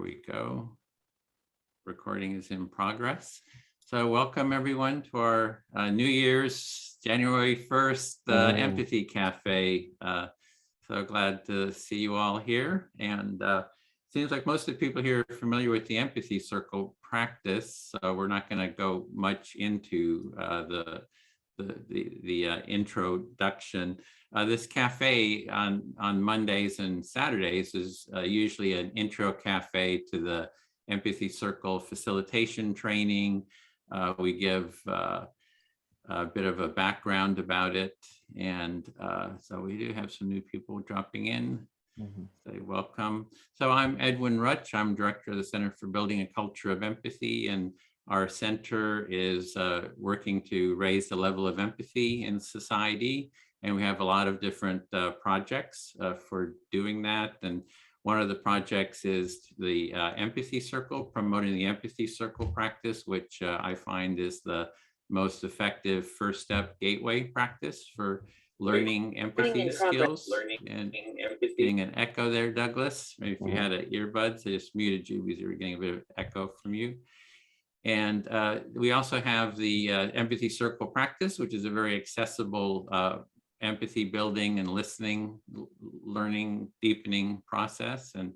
we go. Recording is in progress. So welcome everyone to our New Year's January 1st Empathy Cafe. So glad to see you all here. And seems like most of the people here are familiar with the Empathy Circle practice. So we're not going to go much into the introduction. This cafe on Mondays and Saturdays is usually an intro cafe to the Empathy Circle Facilitation Training. We give a bit of a background about it. And so we do have some new people dropping in. Say welcome. So I'm Edwin Rutch. I'm director of the Center for Building a Culture of Empathy, and our center is working to raise the level of empathy in society. And we have a lot of different projects for doing that. And one of the projects is the Empathy Circle, promoting the Empathy Circle practice, which I find is the most effective first step gateway practice for learning empathy skills. And getting an echo there, Douglas. Maybe if you had an earbuds, I just muted you because you were getting a bit of echo from you. And we also have the Empathy Circle practice, which is a very accessible empathy building and listening, learning, deepening process. And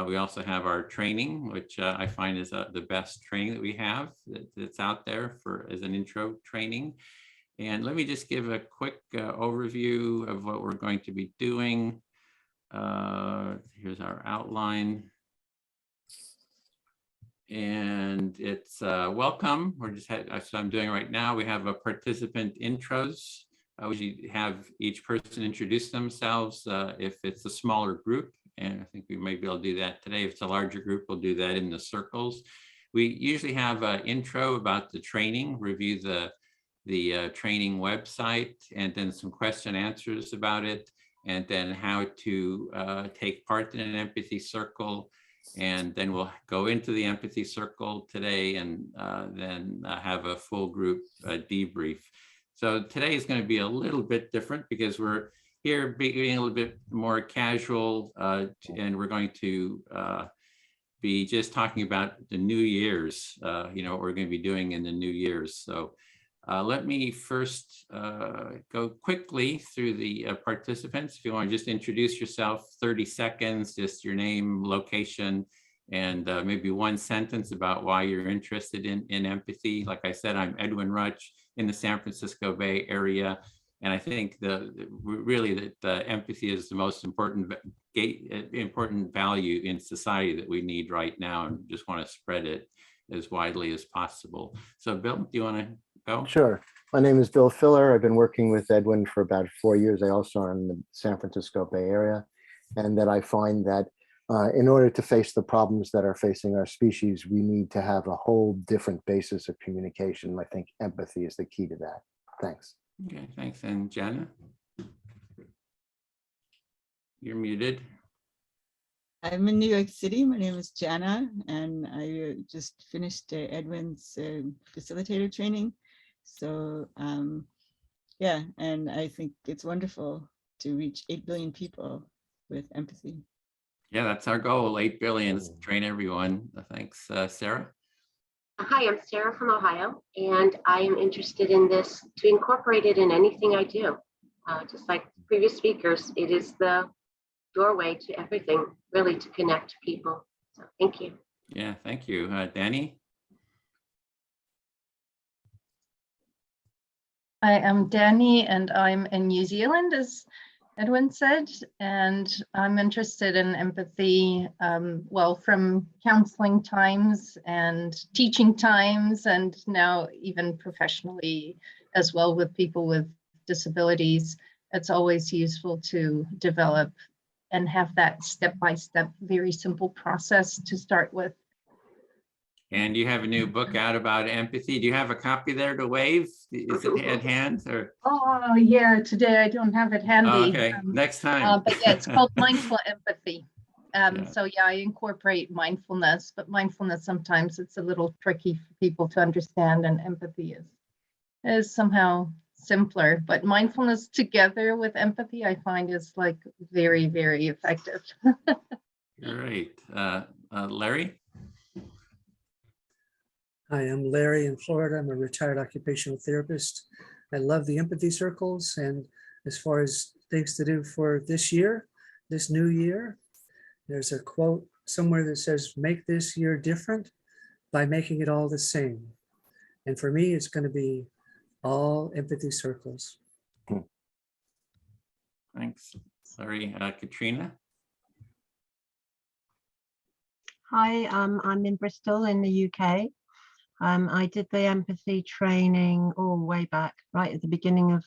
we also have our training, which I find is the best training that we have that's out there for as an intro training. And let me just give a quick overview of what we're going to be doing. Here's our outline. And it's welcome. We're just so I'm doing right now. We have a participant intros. We have each person introduce themselves if it's a smaller group. And I think we may be able to do that today. If it's a larger group, we'll do that in the circles. We usually have an intro about the training, review the training website, and then some question answers about it, and then how to take part in an empathy circle. And then we'll go into the Empathy Circle today and then have a full group debrief. So today is going to be a little bit different because we're here being a little bit more casual and we're going to be just talking about the New Year's, what we're going to be doing in the New Year's. So let me first go quickly through the participants. If you want to just introduce yourself, 30 seconds, just your name, location, and maybe one sentence about why you're interested in empathy. Like I said, I'm Edwin Rutch in the San Francisco Bay Area. And I think really that empathy is the most important value in society that we need right now, and just want to spread it as widely as possible. So Bill, do you want to go? Sure. My name is Bill Filler. I've been working with Edwin for about 4 years. I also am in the San Francisco Bay Area, and that I find that in order to face the problems that are facing our species, we need to have a whole different basis of communication. I think empathy is the key to that. Thanks. Okay, thanks. And Jana? You're muted. I'm in New York City. My name is Jana, and I just finished Edwin's facilitator training. So yeah, and I think it's wonderful to reach 8 billion people with empathy. Yeah, that's our goal, 8 billion, train everyone. Thanks, Sarah. Hi, I'm Sarah from Ohio, and I am interested in this to incorporate it in anything I do. Just like previous speakers, it is the doorway to everything, really, to connect people. So thank you. Yeah, thank you. Danny? I am Danny, and I'm in New Zealand, as Edwin said, and I'm interested in empathy, well, from counseling times and teaching times, and now even professionally as well with people with disabilities. It's always useful to develop and have that step-by-step, very simple process to start with. And you have a new book out about empathy. Do you have a copy there to wave? Is it at hand? Or? Oh yeah, today I don't have it handy. Oh, okay, next time. But yeah, it's called Mindful Empathy. Yeah. So yeah, I incorporate mindfulness, but mindfulness sometimes it's a little tricky for people to understand, and empathy is somehow simpler. But mindfulness together with empathy, I find is like very, very effective. Great. Larry? Hi, I'm Larry in Florida. I'm a retired occupational therapist. I love the empathy circles, and as far as things to do for this year, this new year, there's a quote somewhere that says, make this year different by making it all the same. And for me, it's going to be all empathy circles. Thanks, Larry. Katrina? Hi, I'm in Bristol in the UK. I did the empathy training all way back, right at the beginning of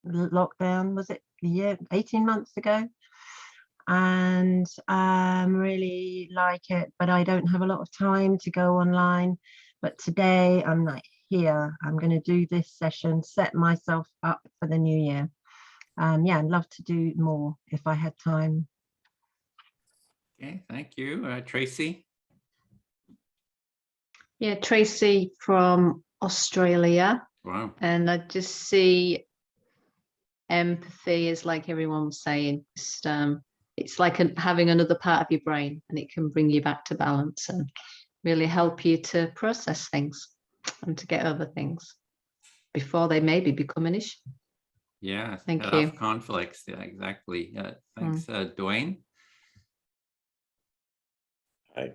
lockdown, was it a year, 18 months ago? And really like it, but I don't have a lot of time to go online. But today I'm like, here, I'm going to do this session, set myself up for the new year. Yeah, I'd love to do more if I had time. Okay, thank you. Tracy? Yeah, Tracy from Australia. Wow. And I just see empathy is like everyone was saying, just, it's like having another part of your brain, and it can bring you back to balance and really help you to process things and to get over things before they maybe become an issue. Yeah, Thank head you. off conflicts. Yeah, exactly. Thanks, Dwayne. Hi,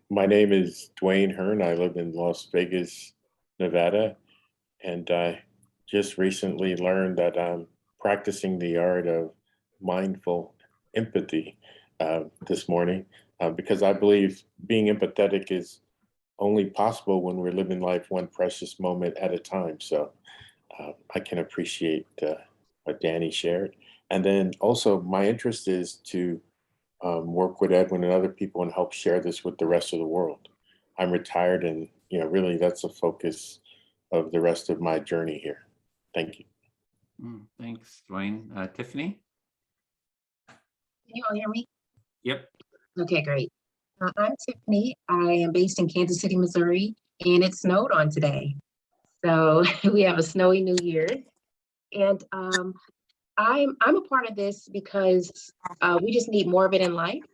my name is Dwayne Hearn. I live in Las Vegas, Nevada, and I just recently learned that I'm practicing the art of mindful empathy this morning because I believe being empathetic is only possible when we're living life one precious moment at a time. So I can appreciate what Danny shared. And then also my interest is to work with Edwin and other people and help share this with the rest of the world. I'm retired, and really that's the focus of the rest of my journey here. Thank you. Thanks, Dwayne. Tiffany? Can you all hear me? Yep. Okay, great. I'm Tiffany. I am based in Kansas City, Missouri, and it snowed on today. So we have a snowy new year. And I'm a part of this because we just need more of it in life.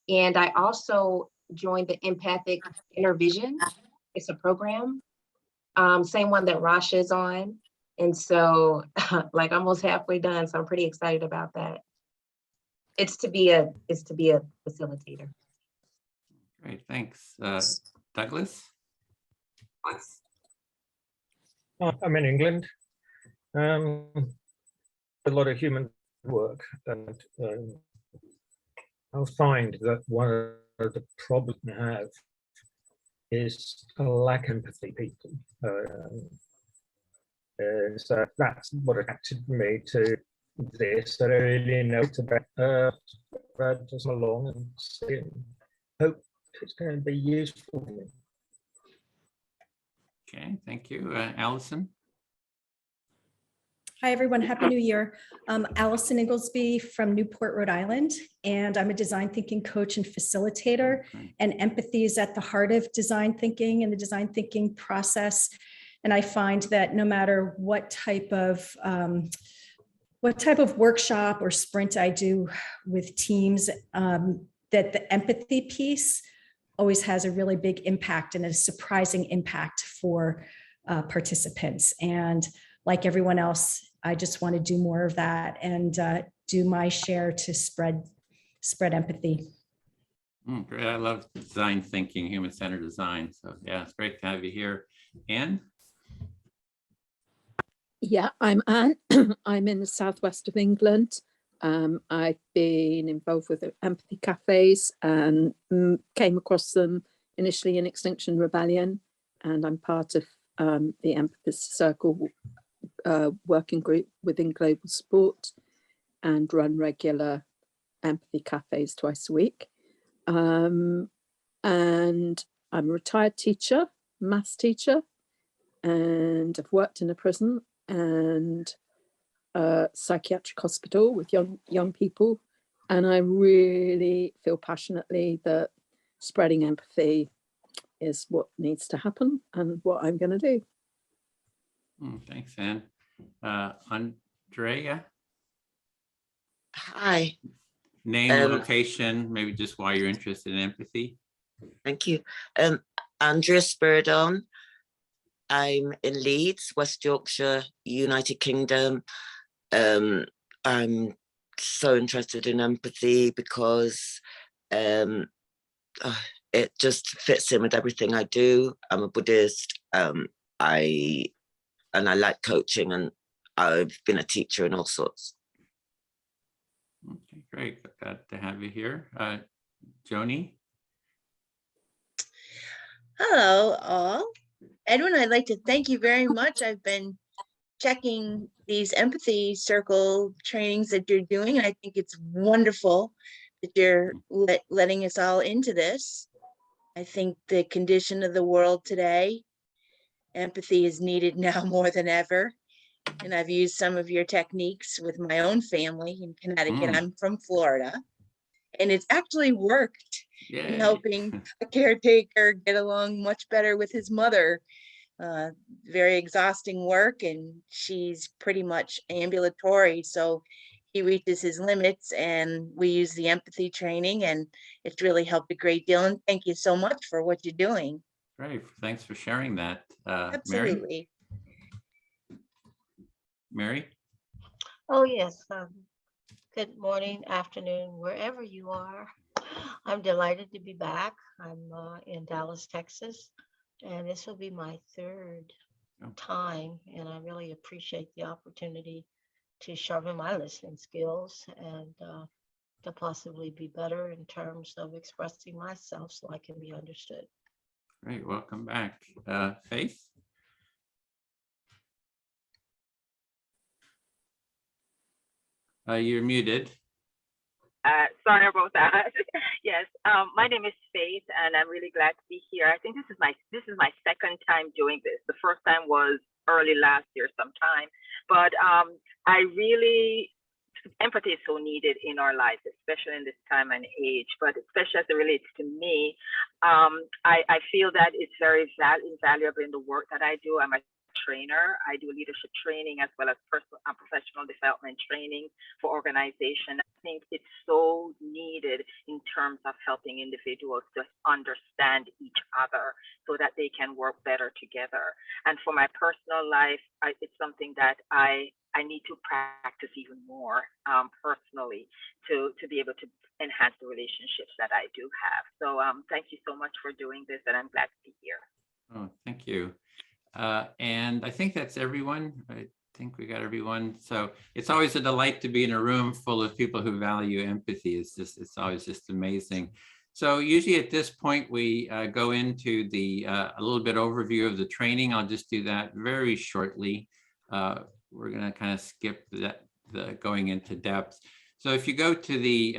And I also joined the Empathic Inner Vision. It's a program, same one that Rasha is on. And so like almost halfway done. So I'm pretty excited about that. It's to be a facilitator. Great, thanks. Douglas? I'm in England. A lot of human work, and I'll find that one of the problems I have is to lack empathy people. So that's what attracted me to this, that I really know about just along and see and hope it's going to be useful for me. Okay, thank you. Allison? Hi, everyone. Happy New Year. Allison Inglesby from Newport, Rhode Island, and I'm a design thinking coach and facilitator. And empathy is at the heart of design thinking and the design thinking process. And I find that no matter what type of workshop or sprint I do with teams, that the empathy piece always has a really big impact and a surprising impact for participants. And like everyone else, I just want to do more of that and do my share to spread empathy. Great. I love design thinking, human-centered design. So yeah, it's great to have you here. Anne? Yeah, I'm Anne. I'm in the southwest of England. I've been involved with empathy cafes and came across them initially in Extinction Rebellion, and I'm part of the Empathy Circle working group within Global Sport and run regular empathy cafes twice a week. And I'm a retired teacher, maths teacher, and I've worked in a prison and a psychiatric hospital with young people. And I really feel passionately that spreading empathy is what needs to happen and what I'm going to do. Thanks, Anne. Andrea? Hi, Name, location, maybe just why you're interested in empathy. Thank you. Andrea Spiridon. I'm in Leeds, West Yorkshire, United Kingdom. I'm so interested in empathy because it just fits in with everything I do. I'm a Buddhist. I like coaching, and I've been a teacher and all sorts. Okay, great. Glad to have you here. Joni? Hello, all. Edwin, I'd like to thank you very much. I've been checking these empathy circle trainings that you're doing, and I think it's wonderful that you're letting us all into this. I think the condition of the world today, empathy is needed now more than ever. And I've used some of your techniques with my own family in Connecticut. I'm from Florida, and it's actually worked in helping a caretaker get along much better with his mother. Very exhausting work, and she's pretty much ambulatory, so he reaches his limits, and we use the empathy training, and it's really helped a great deal. And thank you so much for what you're doing. Great, thanks for sharing that. Absolutely. Mary? Oh, yes. Good morning, afternoon, wherever you are. I'm delighted to be back. I'm in Dallas, Texas, and this will be my third time, and I really appreciate the opportunity to sharpen my listening skills and to possibly be better in terms of expressing myself so I can be understood. Great, welcome back. Faith? You're muted. Sorry about that. Yes, my name is Faith, and I'm really glad to be here. I think this is my second time doing this. The first time was early last year sometime, but empathy is so needed in our lives, especially in this time and age, but especially as it relates to me. I feel that it's very invaluable in the work that I do. I'm a trainer. I do leadership training as well as personal and professional development training for organization. I think it's so needed in terms of helping individuals to understand each other so that they can work better together. And for my personal life, it's something that I need to practice even more personally to be able to enhance the relationships that I do have. So thank you so much for doing this, and I'm glad to be here. Oh, thank you. And I think that's everyone. I think we got everyone. So it's always a delight to be in a room full of people who value empathy. It's always just amazing. So usually at this point, we go into a little bit overview of the training. I'll just do that very shortly. We're going to kind of skip the going into depth. So if you go to the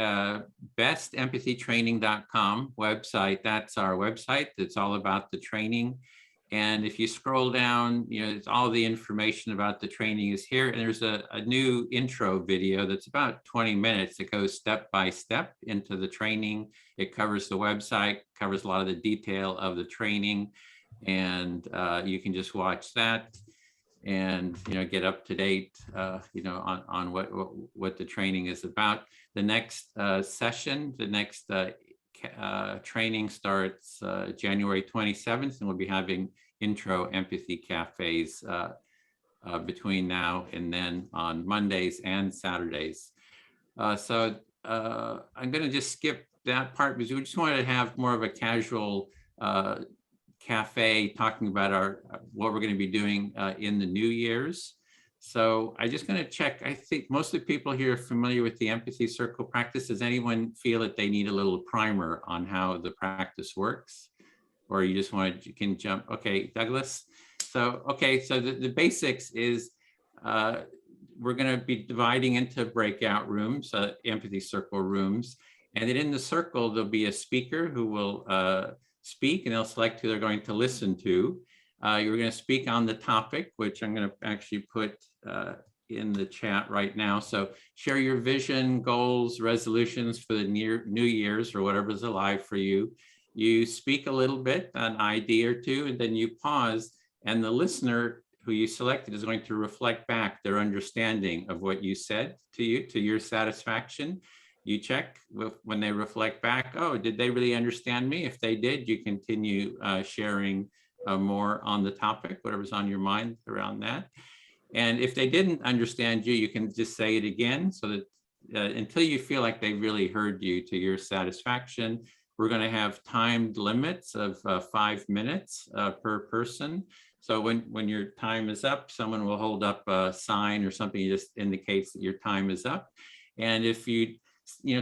bestempathytraining.com website, that's our website. That's all about the training. And if you scroll down, it's all the information about the training is here. And there's a new intro video that's about 20 minutes. It goes step by step into the training. It covers the website, covers a lot of the detail of the training. And you can just watch that and get up to date on what the training is about. The next session, the next training starts January 27th, and we'll be having intro empathy cafes between now and then on Mondays and Saturdays. So I'm going to just skip that part because we just wanted to have more of a casual cafe talking about what we're going to be doing in the New Year's. So I'm just going to check. I think most of the people here are familiar with the Empathy Circle practice. Does anyone feel that they need a little primer on how the practice works? Or you just you can jump? Okay, Douglas. So, okay, so the basics is we're going to be dividing into breakout rooms, Empathy Circle rooms. And then in the circle, there'll be a speaker who will speak, and they'll select who they're going to listen to. You're going to speak on the topic, which I'm going to actually put in the chat right now. So share your vision, goals, resolutions for the New Year's or whatever's alive for you. You speak a little bit, an idea or two, and then you pause, and the listener who you selected is going to reflect back their understanding of what you said to you, to your satisfaction. you check when they reflect back, oh, did they really understand me? If they did, you continue sharing more on the topic, whatever's on your mind around that. And if they didn't understand you, you can just say it again, so that until you feel like they really heard you to your satisfaction. We're going to have timed limits of 5 minutes per person. So when your time is up, someone will hold up a sign or something that just indicates that your time is up. And if you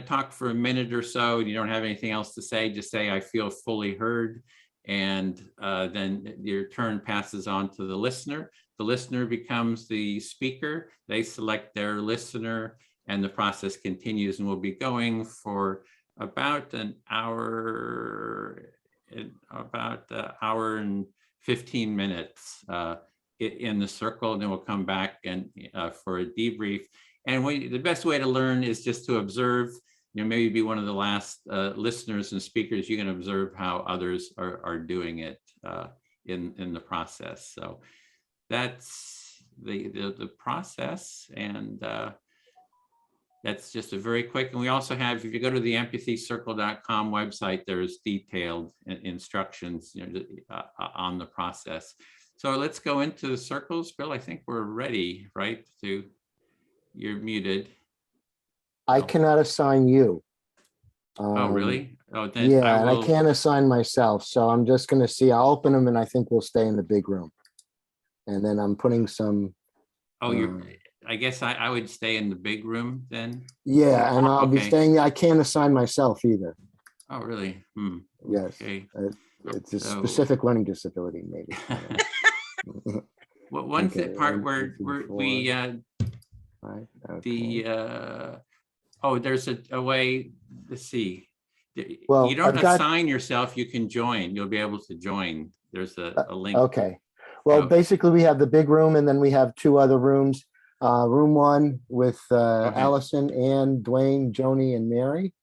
talk for a minute or so and you don't have anything else to say, just say, I feel fully heard. And then your turn passes on to the listener. The listener becomes the speaker. They select their listener, and the process continues, and will be going for about an hour, about an hour and 15 minutes in the circle, and then we'll come back and for a debrief. And the best way to learn is just to observe. Maybe be one of the last listeners and speakers. You can observe how others are doing it in the process. So that's the process, and that's just a very quick. And we also have, if you go to the empathyscircle.com website, there's detailed instructions on the process. So let's go into the circles. Bill, I think we're ready, right? You're muted. I cannot assign you. Oh, really? Oh, then yeah, and I can't assign myself. So I'm just going to see. I'll open them, and I think we'll stay in the big room. And then I'm putting some. Oh, I guess I would stay in the big room then. Yeah, and I'll be staying. I can't assign myself either. Oh, really? Yes. Okay. It's a specific learning disability, maybe. Well, one part where we there's a way. Let's see. Well, you don't assign yourself. You can join. You'll be able to join. There's a link. Okay. Well, basically, we have the big room, and then we have 2 other rooms. Room 1 with Allison, Ann, Dwayne, Joni, and Mary.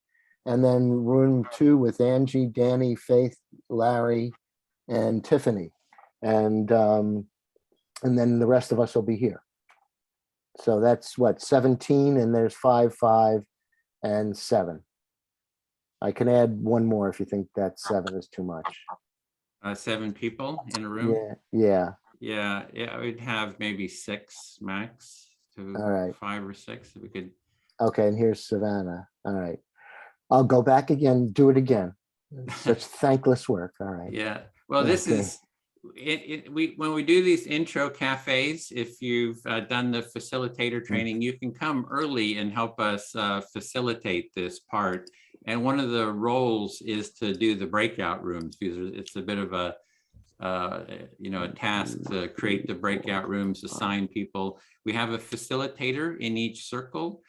And then room 2 with Angie, Danny, Faith, Larry, and Tiffany. And then the rest of us will be here. So that's what, 17, and there's 5, 5, and 7. I can add 1 more if you think that 7 is too much. 7 people in a room? Yeah. Yeah, I would have maybe 6 max to All right. 5 or 6 if we could. Okay, and here's Savannah. All right. I'll go back again, do it again. Such thankless work. All right. Yeah. Well, this is when we do these intro cafes, if you've done the facilitator training, you can come early and help us facilitate this part. And one of the roles is to do the breakout rooms, because it's a bit of a a task to create the breakout rooms, assign people. We have a facilitator in each circle,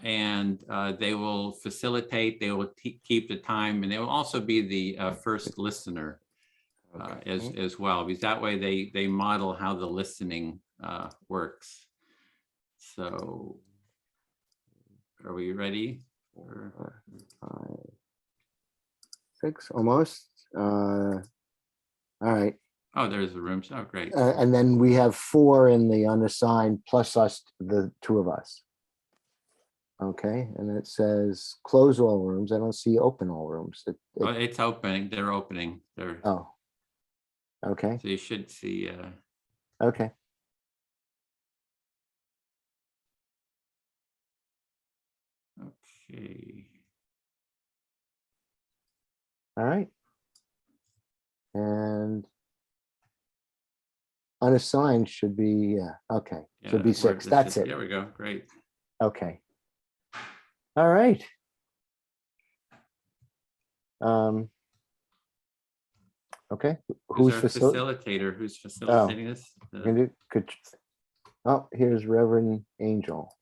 and they will facilitate, they will keep the time, and they will also be the first listener as well, because that way they model how the listening works. So are we ready? 4, 5, 6, almost. All right. Oh, there's the rooms. Oh, great. And then we have 4 in the unassigned, plus us, the 2 of us. Okay, and it says close all rooms. I don't see open all rooms. It's opening. They're opening. Oh. Okay. So you should see. Okay. Okay. All right. And unassigned should be, okay, should be 6. That's it. There we go. Great. Okay. All right. Okay. Who's our facilitator? Who's facilitating this? Oh, here's Reverend Angel.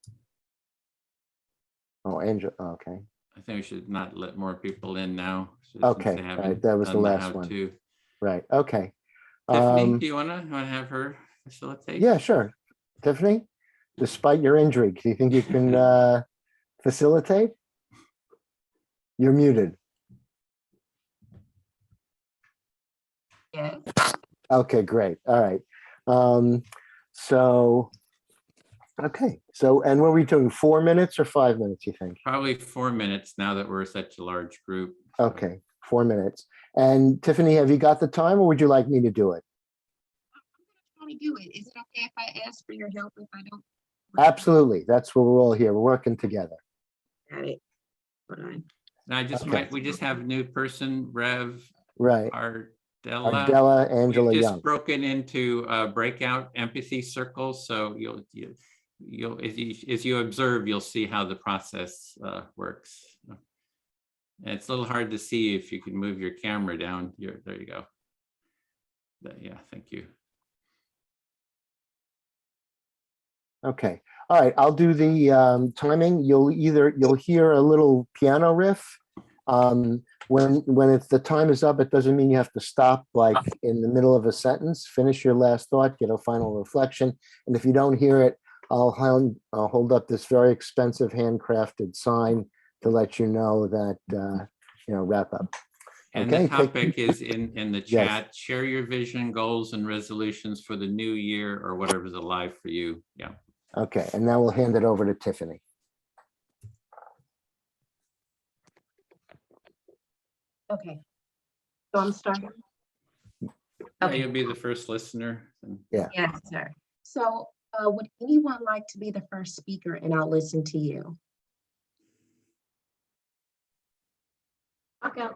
Oh, Angel. Okay. I think we should not let more people in now. Okay. All right. That was the last one. Right. Okay. Tiffany, do you want to have her facilitate? Yeah, sure. Tiffany, despite your injury, do you think you can facilitate? You're muted. Yeah. Okay, great. All right. So Okay, so, and what are we doing, 4 minutes or 5 minutes, you think? Probably 4 minutes now that we're such a large group. Okay, 4 minutes. And Tiffany, have you got the time or would you like me to do it? How to do it? Is it okay if I ask for your help if I don't? Absolutely, that's what we're all here, we're working together. Got it. Hold on. And I just Okay. we just have a new person, Rev Right, Ardella. Ardella Angela We've just Young. broken into breakout empathy circles, so as you observe, you'll see how the process works. And it's a little hard to see if you can move your camera down. There you go. Yeah, thank you. Okay, all right, I'll do the timing. You'll hear a little piano riff. When it's the time is up, it doesn't mean you have to stop like in the middle of a sentence. Finish your last thought, get a final reflection. And if you don't hear it, I'll hold up this very expensive handcrafted sign to let you know that, wrap up. And Okay, the topic is in the Yes. chat. Share your vision, goals, and resolutions for the new year or whatever's alive for you. Yeah. Okay, and now we'll hand it over to Tiffany. Okay. So I'm starting. Yeah, you'll be the first listener. Yeah. Yes, sir. So would anyone like to be the first speaker and I'll listen to you? Okay.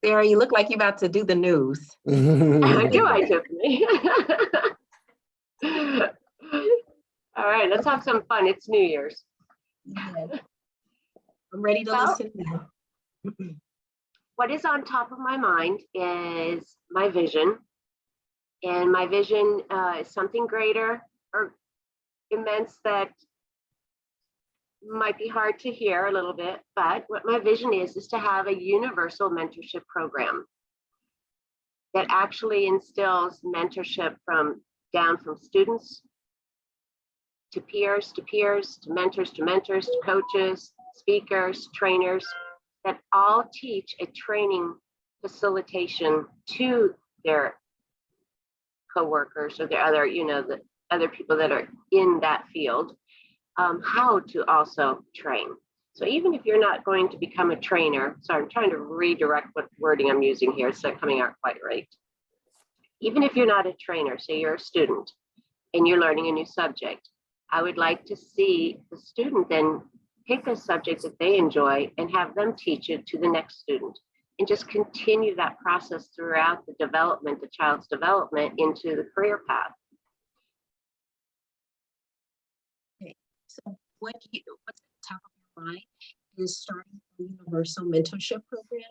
Sarah, you look like you're about to do the news. Do I, Tiffany? All right, let's have some fun. It's New Year's. Yeah. I'm ready to listen now. What is on top of my mind is my vision. And my vision is something greater or immense that might be hard to hear a little bit, but what my vision is to have a universal mentorship program that actually instills mentorship down from students to peers, to mentors, to coaches, speakers, trainers, that all teach a training facilitation to their coworkers or their other, the other people that are in that field, how to also train. So even if you're not going to become a trainer, sorry, I'm trying to redirect what wording I'm using here. It's not coming out quite right. Even if you're not a trainer, say you're a student and you're learning a new subject, I would like to see the student then pick a subject that they enjoy and have them teach it to the next student and just continue that process throughout the development, the child's development into the career path. Okay, so what's at the top of your mind is starting a universal mentorship program.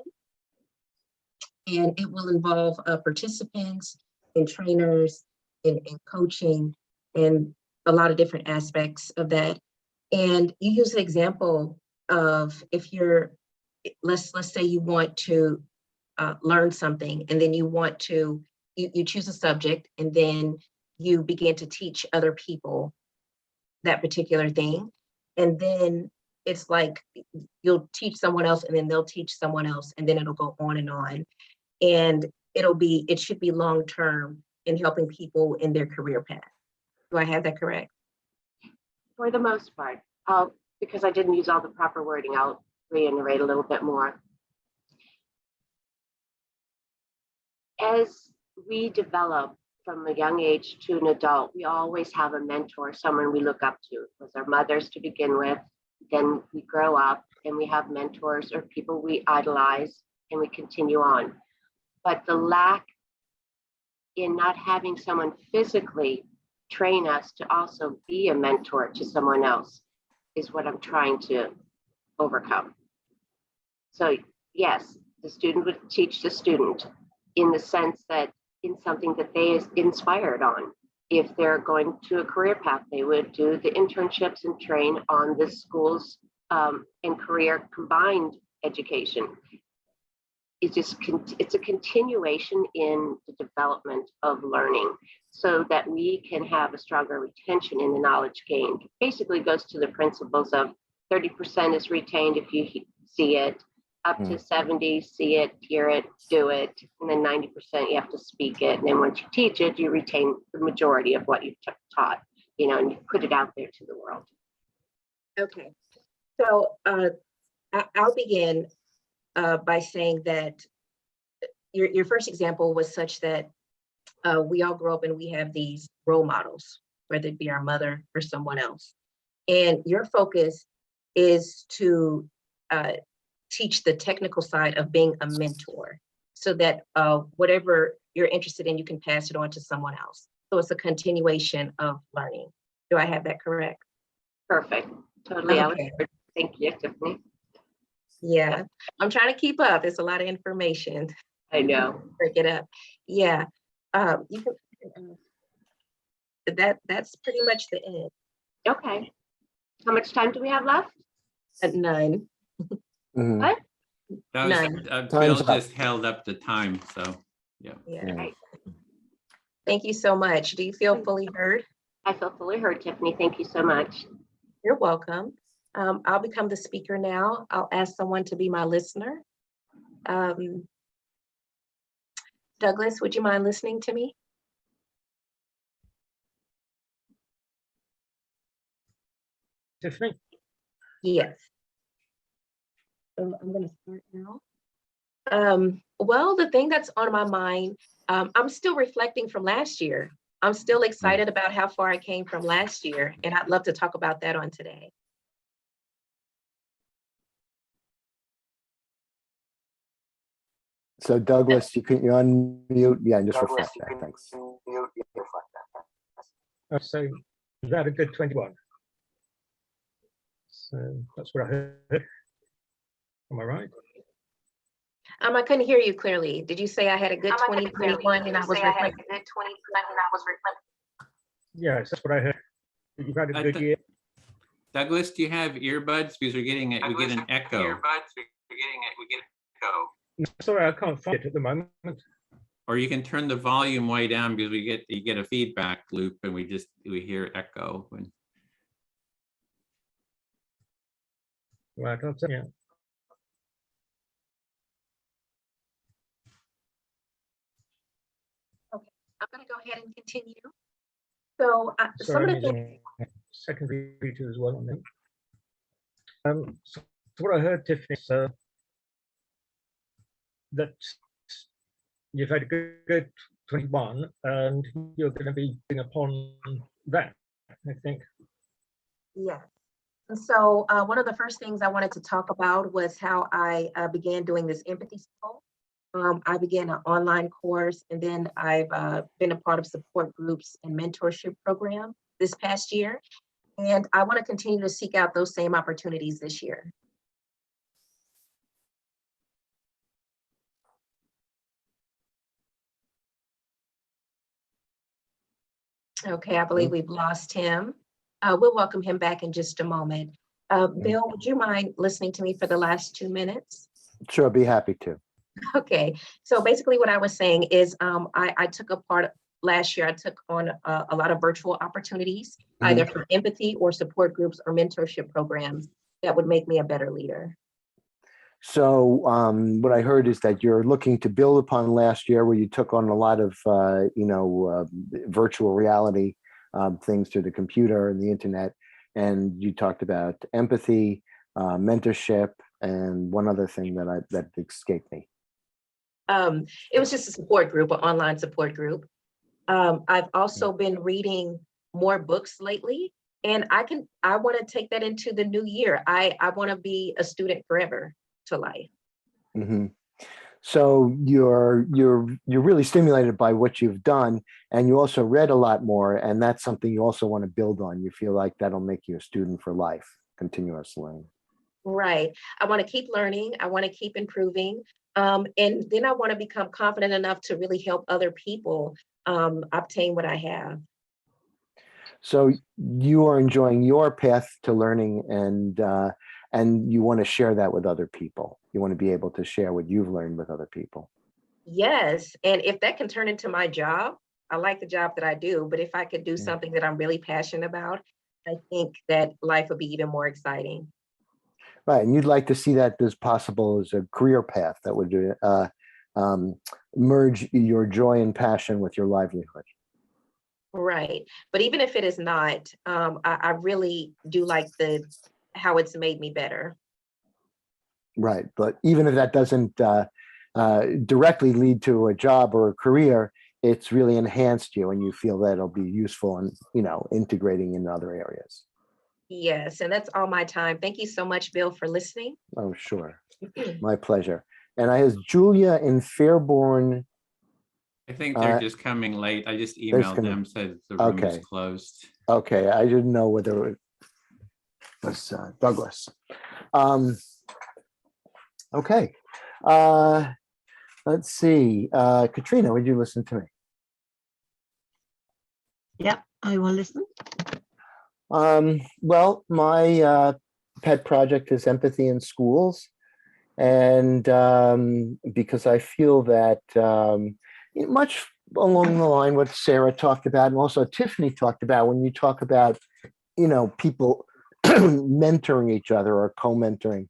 And it will involve participants and trainers and coaching and a lot of different aspects of that. And you use an example of if you're, let's say you want to learn something and then you want to, you choose a subject and then you begin to teach other people that particular thing. And then it's like you'll teach someone else and then they'll teach someone else and then it'll go on. And it should be long-term in helping people in their career path. Do I have that correct? For the most part, because I didn't use all the proper wording, I'll reiterate a little bit more. As we develop from a young age to an adult, we always have a mentor, someone we look up to. It was our mothers to begin with, then we grow up and we have mentors or people we idolize and we continue on. But the lack in not having someone physically train us to also be a mentor to someone else is what I'm trying to overcome. So yes, the student would teach the student in the sense that in something that they is inspired on. If they're going to a career path, they would do the internships and train on the schools and career combined education. It's a continuation in the development of learning so that we can have a stronger retention in the knowledge gained. Basically goes to the principles of 30% is retained if you see it, up to 70, see it, hear it, do it, and then 90% you have to speak it. And then once you teach it, you retain the majority of what you've taught. and you put it out there to the world. Okay, so I'll begin by saying that your first example was such that we all grow up and we have these role models, whether it be our mother or someone else. And your focus is to teach the technical side of being a mentor so that whatever you're interested in, you can pass it on to someone else. So it's a continuation of learning. Do I have that correct? Perfect. Totally. Okay. Thank you, Tiffany. Yeah, I'm trying to keep up. It's a lot of information. I know. Break it up. Yeah. You can, that's pretty much the end. Okay. How much time do we have left? None. What? That was, None. Bill Time's up. just held up the time, so, yeah. Yeah. Thank you so much. Do you feel fully heard? I feel fully heard, Tiffany. Thank you so much. You're welcome. I'll become the speaker now. I'll ask someone to be my listener. Douglas, would you mind listening to me? Tiffany? Yes. So I'm going to start now. Well, the thing that's on my mind, I'm still reflecting from last year. I'm still excited about how far I came from last year, and I'd love to talk about that on today. So Douglas, you're unmute. Yeah, and just reflect that. Thanks. So is that a good 21? So that's what I heard. Am I right? I couldn't hear you clearly. Did you say I had a good 2021 and I was reflecting? Yes, that's what I heard. You've had a good year. Douglas, do you have earbuds? Because we get an echo. Sorry, I can't find it at the moment. Or you can turn the volume way down because you get a feedback loop and we hear echo. Right, I'll tell you. Okay, I'm going to go ahead and continue. So some of the things. Secondary reader as well. So what I heard, Tiffany, is that you've had a good 21 and you're going to be building upon that, I think. Yeah. And so one of the first things I wanted to talk about was how I began doing this empathy circle. I began an online course, and then I've been a part of support groups and mentorship program this past year. And I want to continue to seek out those same opportunities this year. Okay, I believe we've lost him. We'll welcome him back in just a moment. Bill, would you mind listening to me for the last 2 minutes? Sure, be happy to. Okay, so basically what I was saying is I took a part last year, I took on a lot of virtual opportunities, either for empathy or support groups or mentorship programs that would make me a better leader. So what I heard is that you're looking to build upon last year where you took on a lot of, virtual reality things through the computer and the internet. And you talked about empathy, mentorship, and one other thing that escaped me. It was just a support group, an online support group. I've also been reading more books lately, and I want to take that into the new year. I want to be a student forever to life. Mm-hmm. So you're really stimulated by what you've done, and you also read a lot more, and that's something you also want to build on. You feel like that'll make you a student for life, continuous learning. Right. I want to keep learning. I want to keep improving. And then I want to become confident enough to really help other people obtain what I have. So you are enjoying your path to learning, and you want to share that with other people. You want to be able to share what you've learned with other people. Yes. And if that can turn into my job, I like the job that I do, but if I could do something that I'm really passionate about, I think that life would be even more exciting. Right, and you'd like to see that as possible as a career path that would merge your joy and passion with your livelihood. Right. But even if it is not, I really do like how it's made me better. Right. But even if that doesn't directly lead to a job or a career, it's really enhanced you and you feel that it'll be useful and, integrating in other areas. Yes, and that's all my time. Thank you so much, Bill, for listening. Oh, sure. My pleasure. And I have Julia in Fairborn. I think they're just coming late. I just they're emailed coming- them, said the room is Okay. closed. Okay, I didn't know whether it was Douglas. Okay. Let's see. Katrina, would you listen to me? Yep, I will listen. Well, my pet project is empathy in schools. And because I feel that much along the line what Sarah talked about and also Tiffany talked about, when you talk about, people mentoring each other or co-mentoring,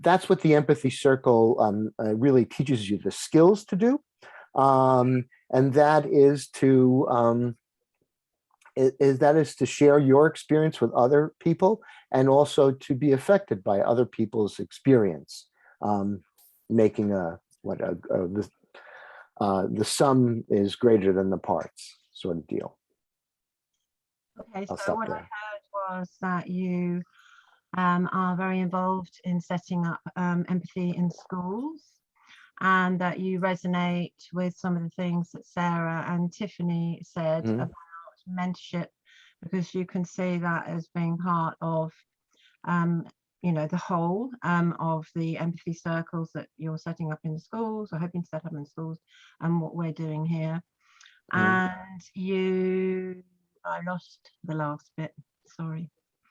that's what the Empathy Circle really teaches you the skills to do. And that is to share your experience with other people and also to be affected by other people's experience, making the sum is greater than the parts sort of deal. Okay, I'll so stop what I there. heard was that you are very involved in setting up empathy in schools, and that you resonate with some of the things that Sarah and Tiffany said about mentorship, because you can see that as being part of the whole of the empathy circles that you're setting up in the schools or hoping to set up in schools, and what we're doing here. And I lost the last bit, sorry.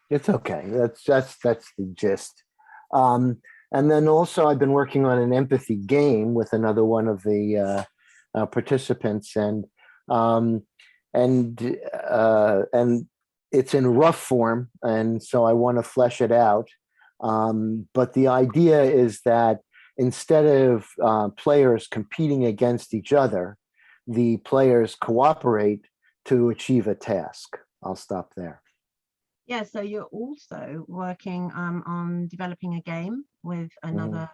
It's okay. That's the gist. And then also I've been working on an empathy game with another one of the participants, and it's in rough form, and so I want to flesh it out. But the idea is that instead of players competing against each other, the players cooperate to achieve a task. I'll stop there. Yeah, so you're also working on developing a game with another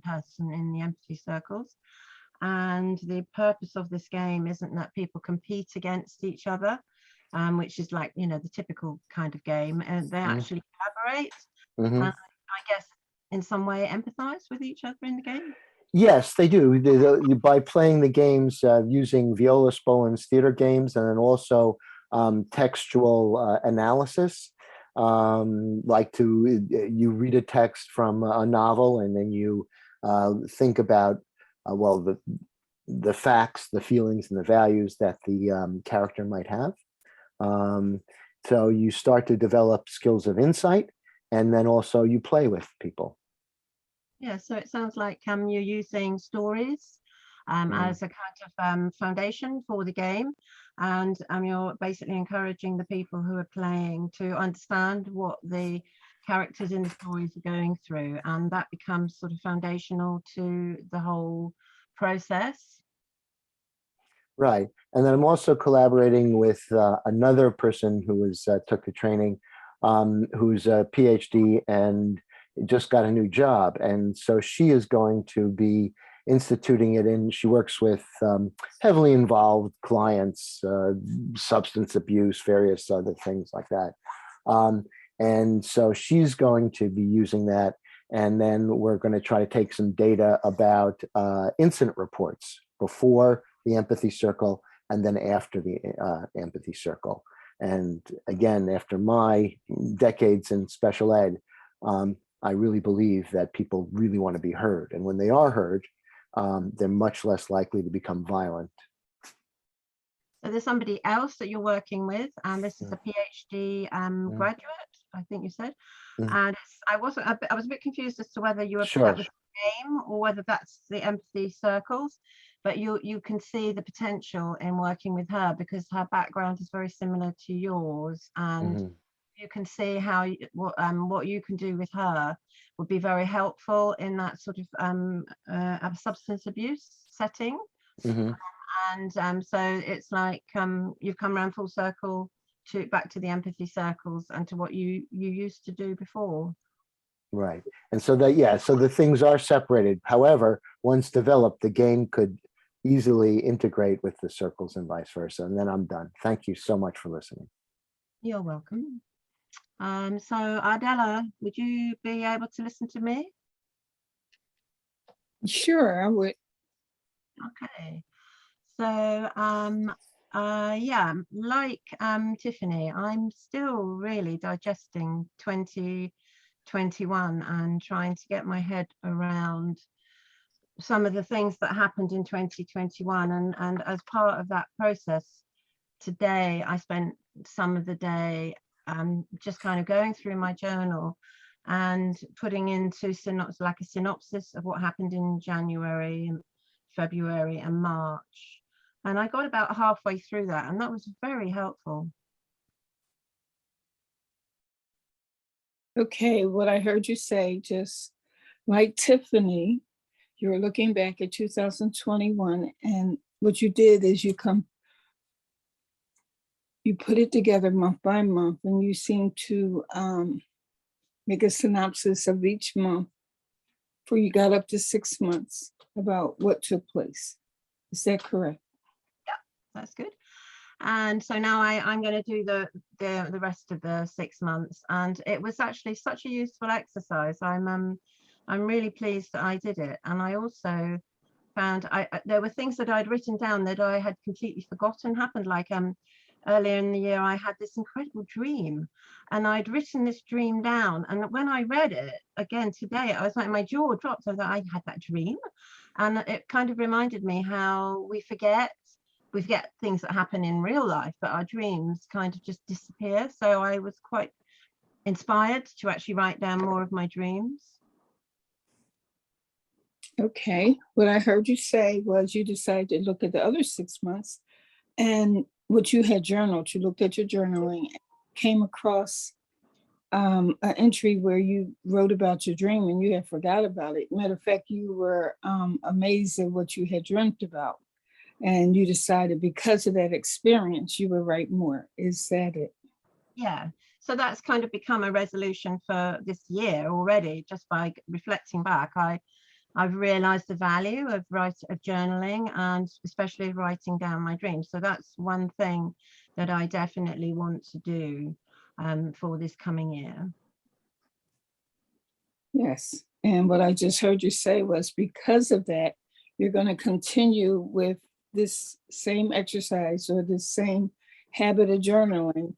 person in the empathy circles. And the purpose of this game isn't that people compete against each other, which is like, the typical kind of game. And they actually collaborate and I guess in some way empathize with each other in the game. Yes, they do. By playing the games using Viola Spolin's theater games, and then also textual analysis, you read a text from a novel and then you think about the facts, the feelings, and the values that the character might have. So you start to develop skills of insight, and then also you play with people. Yeah, so it sounds like you're using stories as a kind of foundation for the game, and you're basically encouraging the people who are playing to understand what the characters in the stories are going through, and that becomes sort of foundational to the whole process. Right, and then I'm also collaborating with another person who took the training, who's a PhD and just got a new job, and so she is going to be instituting it in. She works with heavily involved clients, substance abuse, various other things like that, and so she's going to be using that, and then we're going to try to take some data about incident reports before the Empathy Circle and then after the Empathy Circle. And again, after my decades in special ed, I really believe that people really want to be heard. And when they are heard, they're much less likely to become violent. So there's somebody else that you're working with, and this is a PhD graduate, I think you said. And I was a bit confused as to whether that was the game or whether that's the Empathy Circles. But you can see the potential in working with her because her background is very similar to yours, and you can see how what you can do with her would be very helpful in that sort of substance abuse setting. And so it's like you've come around full circle to back to the empathy circles and to what you used to do before. Right. And so that, yeah, so the things are separated. However, once developed, the game could easily integrate with the circles and vice versa. And then I'm done. Thank you so much for listening. You're welcome. So Ardella, would you be able to listen to me? Sure, I would. Okay. So yeah, like Tiffany, I'm still really digesting 2021 and trying to get my head around some of the things that happened in 2021. And as part of that process, today I spent some of the day just kind of going through my journal and putting into like a synopsis of what happened in January, February and March. And I got about halfway through that, and that was very helpful. Okay, what I heard you say, just like Tiffany, you were looking back at 2021, and what you did is you put it together month by month, and you seem to make a synopsis of each month before you got up to 6 months about what took place. Is that correct? Yeah, that's good. And so now I'm going to do the rest of the 6 months, and it was actually such a useful exercise. I'm really pleased that I did it, and I also found there were things that I'd written down that I had completely forgotten happened. Like earlier in the year, I had this incredible dream, and I'd written this dream down. And when I read it again today, I was like, my jaw dropped. I was like, I had that dream, and it kind of reminded me how we forget things that happen in real life, but our dreams kind of just disappear. So I was quite inspired to actually write down more of my dreams. Okay, what I heard you say was you decided to look at the other 6 months, and what you had journaled, you looked at your journaling, came across an entry where you wrote about your dream and you had forgot about it. Matter of fact, you were amazed at what you had dreamt about. And you decided because of that experience, you would write more. Is that it? Yeah. So that's kind of become a resolution for this year already, just by reflecting back. I've realized the value of journaling, and especially writing down my dreams. So that's one thing that I definitely want to do for this coming year. Yes. And what I just heard you say was because of that, you're going to continue with this same exercise or this same habit of journaling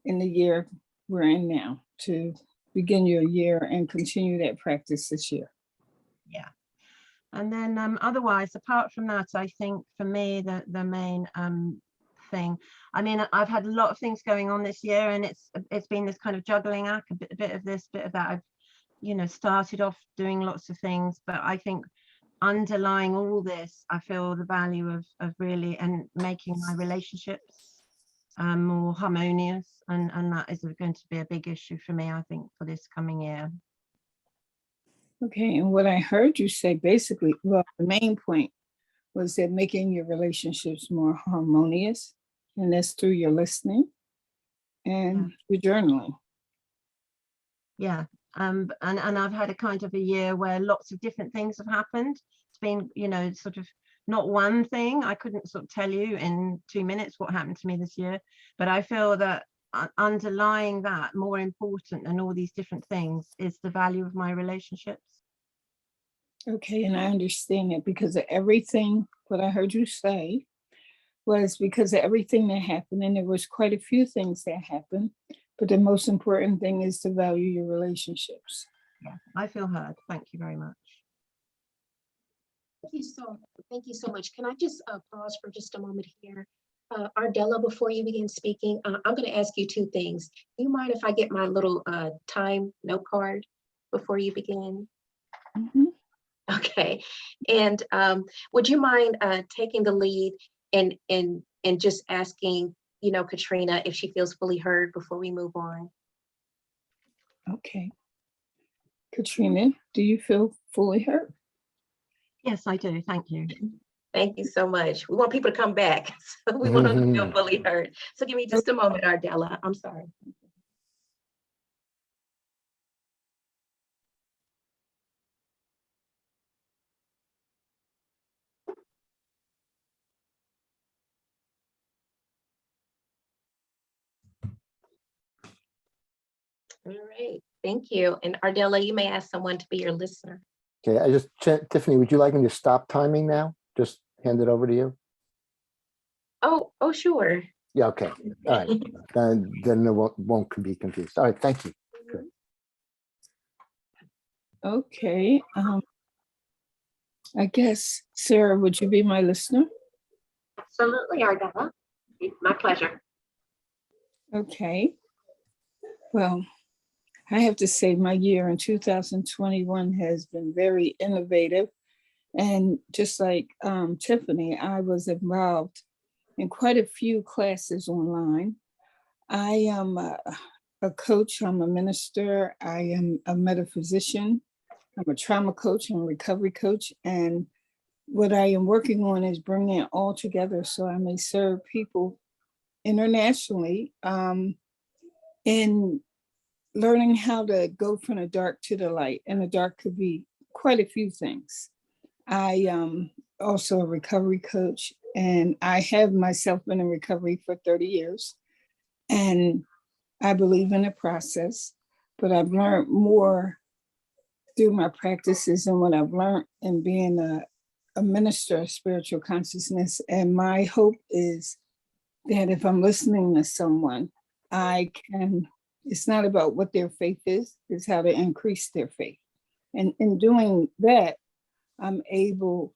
in the year we're in now, to begin your year and continue that practice this year. Yeah. And then otherwise, apart from that, I think for me, the main thing, I mean, I've had a lot of things going on this year, and it's been this kind of juggling act, a bit of this, bit of that. I've, started off doing lots of things, but I think underlying all this, I feel the value of really and making my relationships more harmonious, and that is going to be a big issue for me, I think, for this coming year. Okay, and what I heard you say basically, well, the main point was that making your relationships more harmonious, and that's through your listening and your journaling. Yeah, and I've had a kind of a year where lots of different things have happened. It's been, sort of not one thing. I couldn't sort of tell you in 2 minutes what happened to me this year, but I feel that underlying that, more important than all these different things, is the value of my relationships. Okay, and I understand it because of everything, what I heard you say was because of everything that happened, and there was quite a few things that happened, but the most important thing is to value your relationships. Yeah, I feel heard. Thank you very much. Thank you so much. Can I just pause for just a moment here? Ardella, before you begin speaking, I'm going to ask you two things. Do you mind if I get my little time note card before you begin? Mm-hmm. Okay. And would you mind taking the lead and just asking, Katrina, if she feels fully heard before we move on? Okay. Katrina, do you feel fully heard? Yes, I do. Thank you. Thank you so much. We want people to come back. So we want them to feel fully heard. So give me just a moment, Ardella. I'm sorry. All right, thank you. And Ardella, you may ask someone to be your listener. Okay, Tiffany, would you like me to stop timing now? Just hand it over to you? Oh, sure. Yeah, okay. All right. Then it won't be confused. All right, thank you. Good. Okay. I guess, Sarah, would you be my listener? Absolutely, Ardella. My pleasure. Okay. Well, I have to say my year in 2021 has been very innovative. And just like Tiffany, I was involved in quite a few classes online. I am a coach, I'm a minister, I am a metaphysician, I'm a trauma coach, I'm a recovery coach. And what I am working on is bringing it all together so I may serve people internationally in learning how to go from the dark to the light. And the dark could be quite a few things. I am also a recovery coach, and I have myself been in recovery for 30 years. And I believe in the process, but I've learned more through my practices and what I've learned in being a minister of spiritual consciousness. And my hope is that if I'm listening to someone, it's not about what their faith is, it's how to increase their faith. And in doing that, I'm able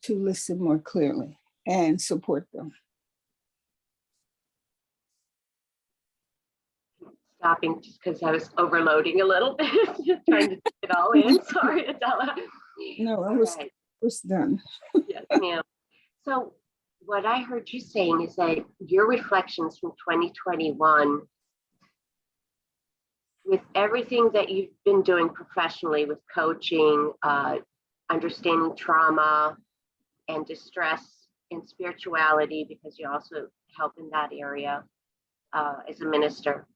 to listen more clearly and support them. Stopping just because I was overloading a little bit, just trying to take it all in. Sorry, Adela. No, I was done. Yes, ma'am. So what I heard you saying is that your reflections from 2021, with everything that you've been doing professionally with coaching, understanding trauma and distress and spirituality, because you also help in that area as a minister,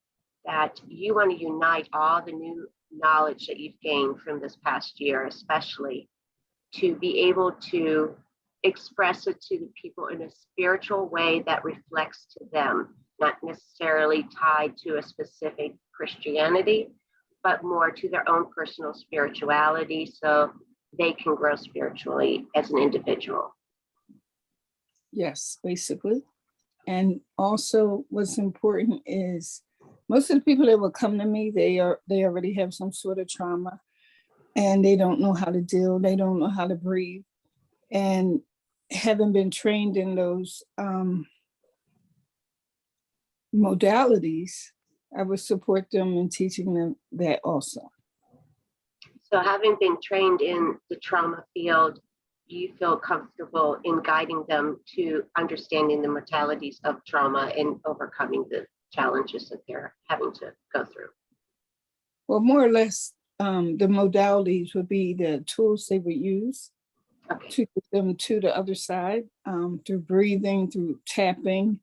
that you want to unite all the new knowledge that you've gained from this past year, especially to be able to express it to the people in a spiritual way that reflects to them, not necessarily tied to a specific Christianity, but more to their own personal spirituality so they can grow spiritually as an individual. Yes, basically. And also what's important is most of the people that will come to me, they already have some sort of trauma and they don't know how to deal, they don't know how to breathe. And having been trained in those modalities, I would support them in teaching them that also. So having been trained in the trauma field, you feel comfortable in guiding them to understanding the modalities of trauma and overcoming the challenges that they're having to go through? Well, more or less, the modalities would be the tools they would use to get them to the other side, through breathing, through tapping,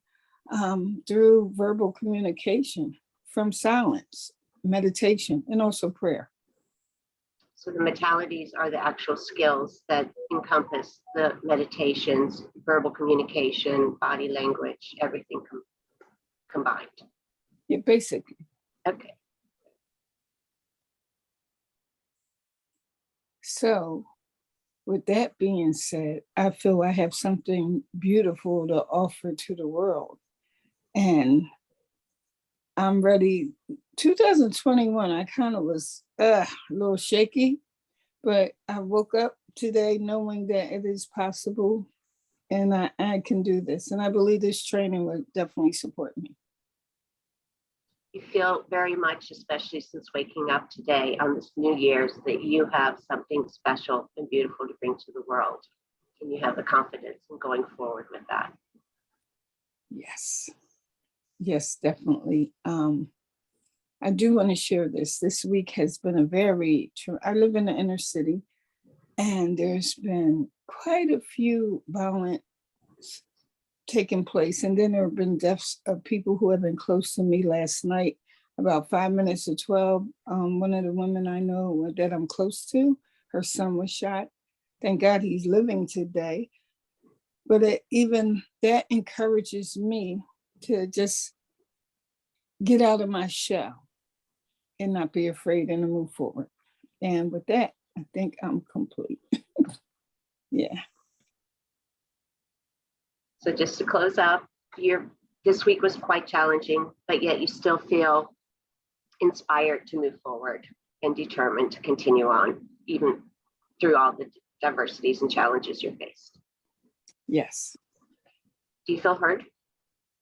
through verbal communication, from silence, meditation, and also prayer. So the modalities are the actual skills that encompass the meditations, verbal communication, body language, everything combined. Yeah, basically. Okay. So with that being said, I feel I have something beautiful to offer to the world. And I'm ready. 2021, I kind of was a little shaky, but I woke up today knowing that it is possible and I can do this. And I believe this training will definitely support me. You feel very much, especially since waking up today on this New Year's, that you have something special and beautiful to bring to the world. And you have the confidence in going forward with that. Yes. Yes, definitely. I do want to share this. This week has been I live in the inner city, And there's been quite a few violent taking place. And then there have been deaths of people who have been close to me. Last night, about 5 minutes to 12, one of the women I know that I'm close to, her son was shot. Thank God he's living today. But even that encourages me to just get out of my shell and not be afraid and to move forward. And with that, I think I'm complete. Yeah. So just to close up, this week was quite challenging, but yet you still feel inspired to move forward and determined to continue on, even through all the diversities and challenges you're faced. Yes. Do you feel heard?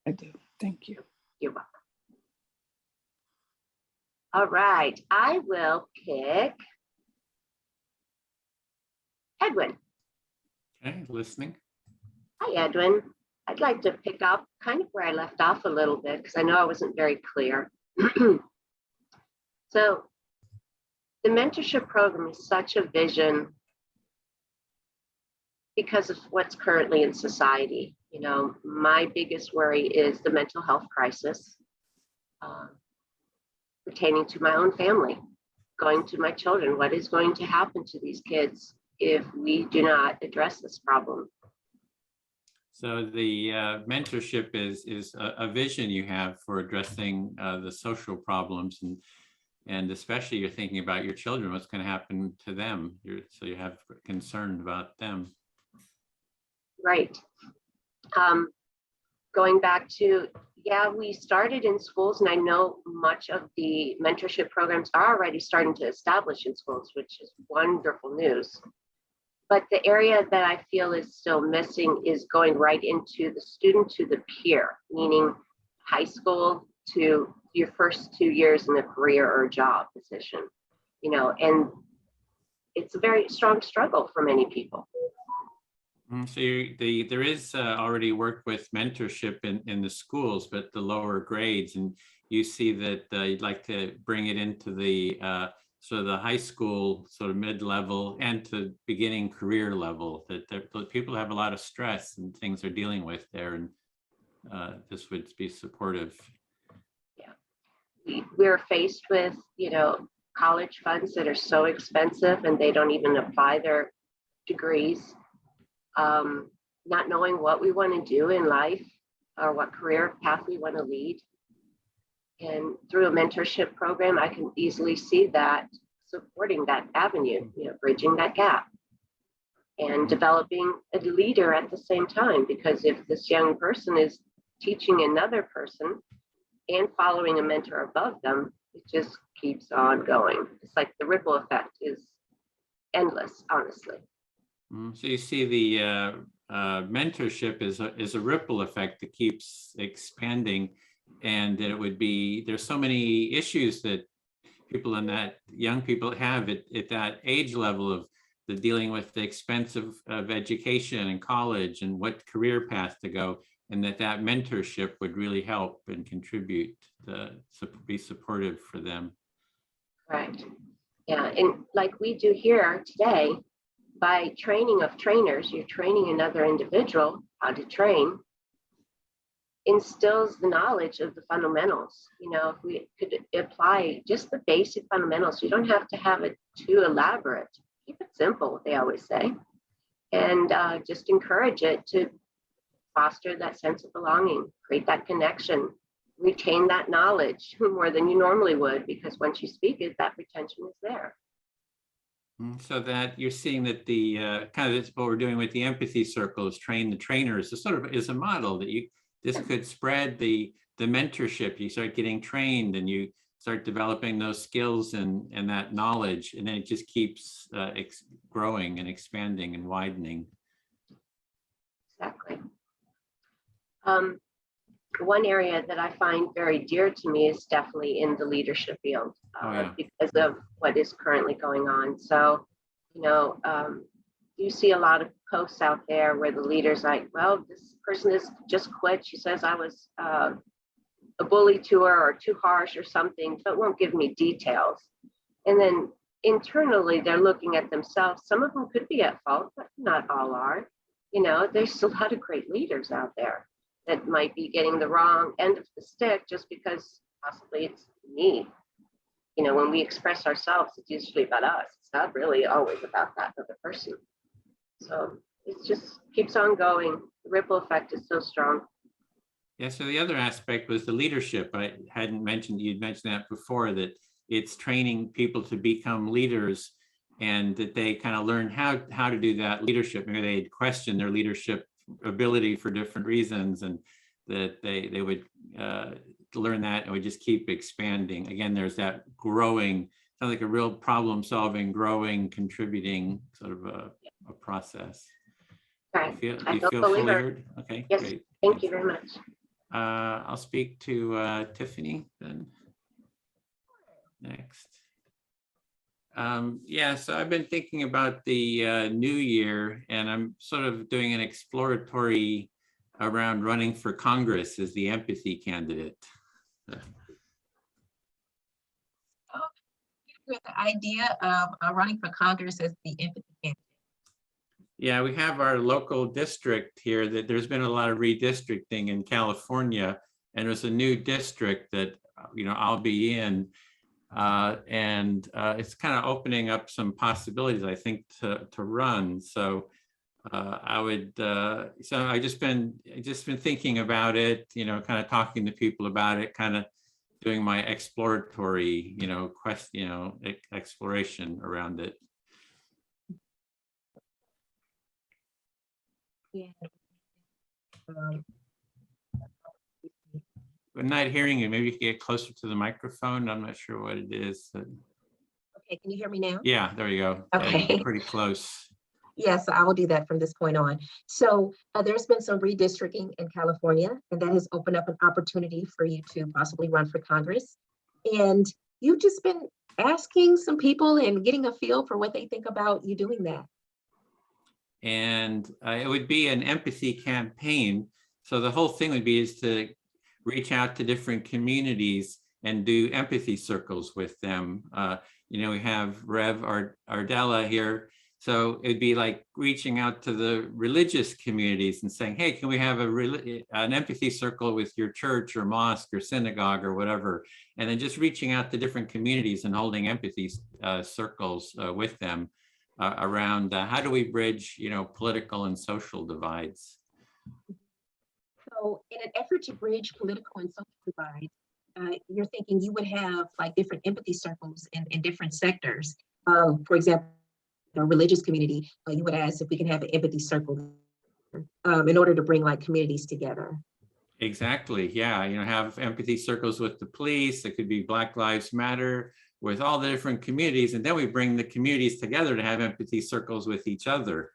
I do. Thank you. You're welcome. All right, I will pick Edwin. Okay, listening. Hi, Edwin. I'd like to pick up kind of where I left off a little bit because I know I wasn't very clear. So the mentorship program is such a vision because of what's currently in society. You know, my biggest worry is the mental health crisis pertaining to my own family, going to my children. What is going to happen to these kids if we do not address this problem? So the mentorship is a vision you have for addressing the social problems, and especially you're thinking about your children, what's going to happen to them. So you have concern about them. Right. Going back to, yeah, we started in schools, and I know much of the mentorship programs are already starting to establish in schools, which is wonderful news. But the area that I feel is still missing is going right into the student to the peer, meaning high school to your first 2 years in a career or job position, you know, and it's a very strong struggle for many people. So there is already work with mentorship in the schools, but the lower grades, and you see that you'd like to bring it into the sort of the high school, sort of mid-level and to beginning career level, that people have a lot of stress and things they're dealing with there, and this would be supportive. Yeah, we're faced with, you know, college funds that are so expensive and they don't even apply their degrees. Not knowing what we want to do in life or what career path we want to lead. And through a mentorship program, I can easily see that supporting that avenue, you know, bridging that gap and developing a leader at the same time. Because if this young person is teaching another person and following a mentor above them, it just keeps on going. It's like the ripple effect is endless, honestly. So you see the mentorship is a ripple effect that keeps expanding, and it would be, there's so many issues that people in that, young people have at that age level of the dealing with the expense of education and college and what career path to go, and that mentorship would really help and contribute to be supportive for them. Right. Yeah, and like we do here today, by training of trainers, you're training another individual how to train, instills the knowledge of the fundamentals. You know, if we could apply just the basic fundamentals, you don't have to have it too elaborate. Keep it simple, they always say, and just encourage it to foster that sense of belonging, create that connection, retain that knowledge more than you normally would, because once you speak it, that retention is there. So that you're seeing that the kind of what we're doing with the empathy circle is train the trainers. It sort of is a model that this could spread the mentorship. You start getting trained and you start developing those skills and that knowledge, and then it just keeps growing and expanding and widening. Exactly. One area that I find very dear to me is definitely in the leadership field because of what is currently going on. So, you know, you see a lot of posts out there where the leader's like, well, this person is just quit. She says I was a bully to her or too harsh or something, but won't give me details. And then internally they're looking at themselves. Some of them could be at fault, but not all are. You know, there's a lot of great leaders out there that might be getting the wrong end of the stick just because possibly it's me. You know, when we express ourselves, it's usually about us. It's not really always about that other person. So it just keeps on going. The ripple effect is so strong. Yeah, so the other aspect was the leadership. I hadn't mentioned, you'd mentioned that before, that it's training people to become leaders and that they kind of learn how to do that leadership. Maybe they'd question their leadership ability for different reasons, and that they would learn that and would just keep expanding. Again, there's that growing, sounds like a real problem solving, growing, contributing sort of a process. Right. Do you feel fully heard? Okay, yes, great. Thank you very much. I'll speak to Tiffany then. Next. Yeah, so I've been thinking about the new year, and I'm sort of doing an exploratory around running for Congress as the empathy candidate. With the idea of running for Congress as the empathy candidate. Yeah, we have our local district here that there's been a lot of redistricting in California, and there's a new district that, you know, I'll be in. And it's kind of opening up some possibilities, I think, to run. So I would, so I just been thinking about it, you know, kind of talking to people about it, kind of doing my exploratory, you know, exploration around it. Yeah. I'm not hearing you. Maybe you can get closer to the microphone. I'm not sure what it is. Okay, can you hear me now? Yeah, there you go. Okay. Yeah, pretty close. Yes, I will do that from this point on. So there's been some redistricting in California, and that has opened up an opportunity for you to possibly run for Congress. And you've just been asking some people and getting a feel for what they think about you doing that. And it would be an empathy campaign. So the whole thing would be is to reach out to different communities and do empathy circles with them. You know, we have Rev Ardella here. So it'd be like reaching out to the religious communities and saying, hey, can we have an empathy circle with your church or mosque or synagogue or whatever? And then just reaching out to different communities and holding empathy circles with them around how do we bridge, you know, political and social divides. So in an effort to bridge political and social divides, you're thinking you would have like different empathy circles in different sectors. For example, the religious community, you would ask if we can have an empathy circle in order to bring like communities together. Exactly, yeah, you know, have empathy circles with the police. It could be Black Lives Matter with all the different communities, and then we bring the communities together to have empathy circles with each other.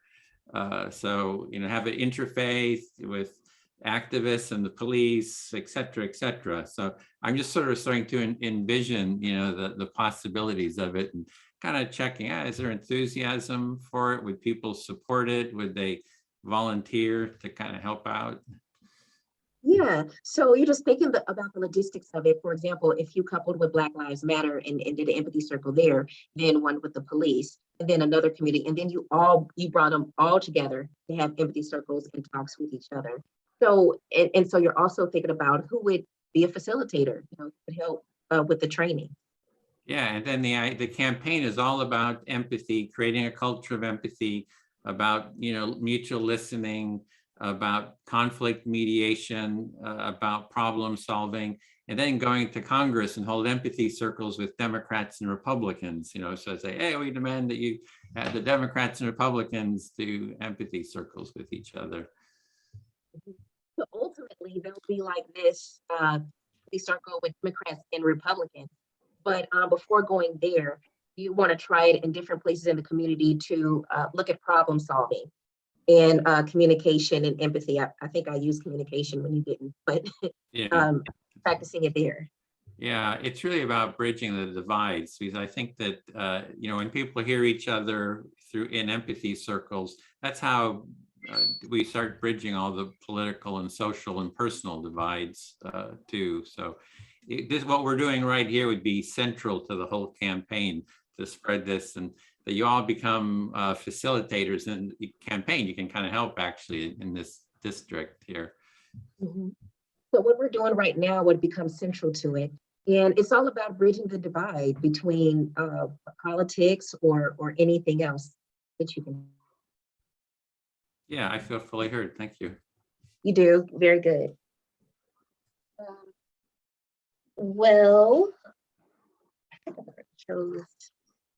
So, you know, have an interfaith with activists and the police, et cetera, et cetera. So I'm just sort of starting to envision, you know, the possibilities of it and kind of checking out, is there enthusiasm for it? Would people support it? Would they volunteer to kind of help out? Yeah, so you're just thinking about the logistics of it. For example, if you coupled with Black Lives Matter and did an empathy circle there, then one with the police, and then another community, and then you brought them all together to have empathy circles and talks with each other. So, and so you're also thinking about who would be a facilitator, you know, to help with the training. Yeah, and then the campaign is all about empathy, creating a culture of empathy, about, you know, mutual listening, about conflict mediation, about problem solving, and then going to Congress and hold empathy circles with Democrats and Republicans, you know, so say, hey, we demand that you have the Democrats and Republicans do empathy circles with each other. So ultimately, there'll be like this circle with Democrats and Republicans. But before going there, you want to try it in different places in the community to look at problem solving and communication and empathy. I think I used communication when you didn't, but yeah. Practicing it there. Yeah, it's really about bridging the divides, because I think that, you know, when people hear each other in empathy circles, that's how we start bridging all the political and social and personal divides too. So this, what we're doing right here would be central to the whole campaign, spread this, and that you all become facilitators in the campaign. You can kind of help actually in this district here. Mhm. So what we're doing right now would become central to it. And it's all about bridging the divide between politics or anything else that you can. Yeah, I feel fully heard. Thank you. You do, very good. Well,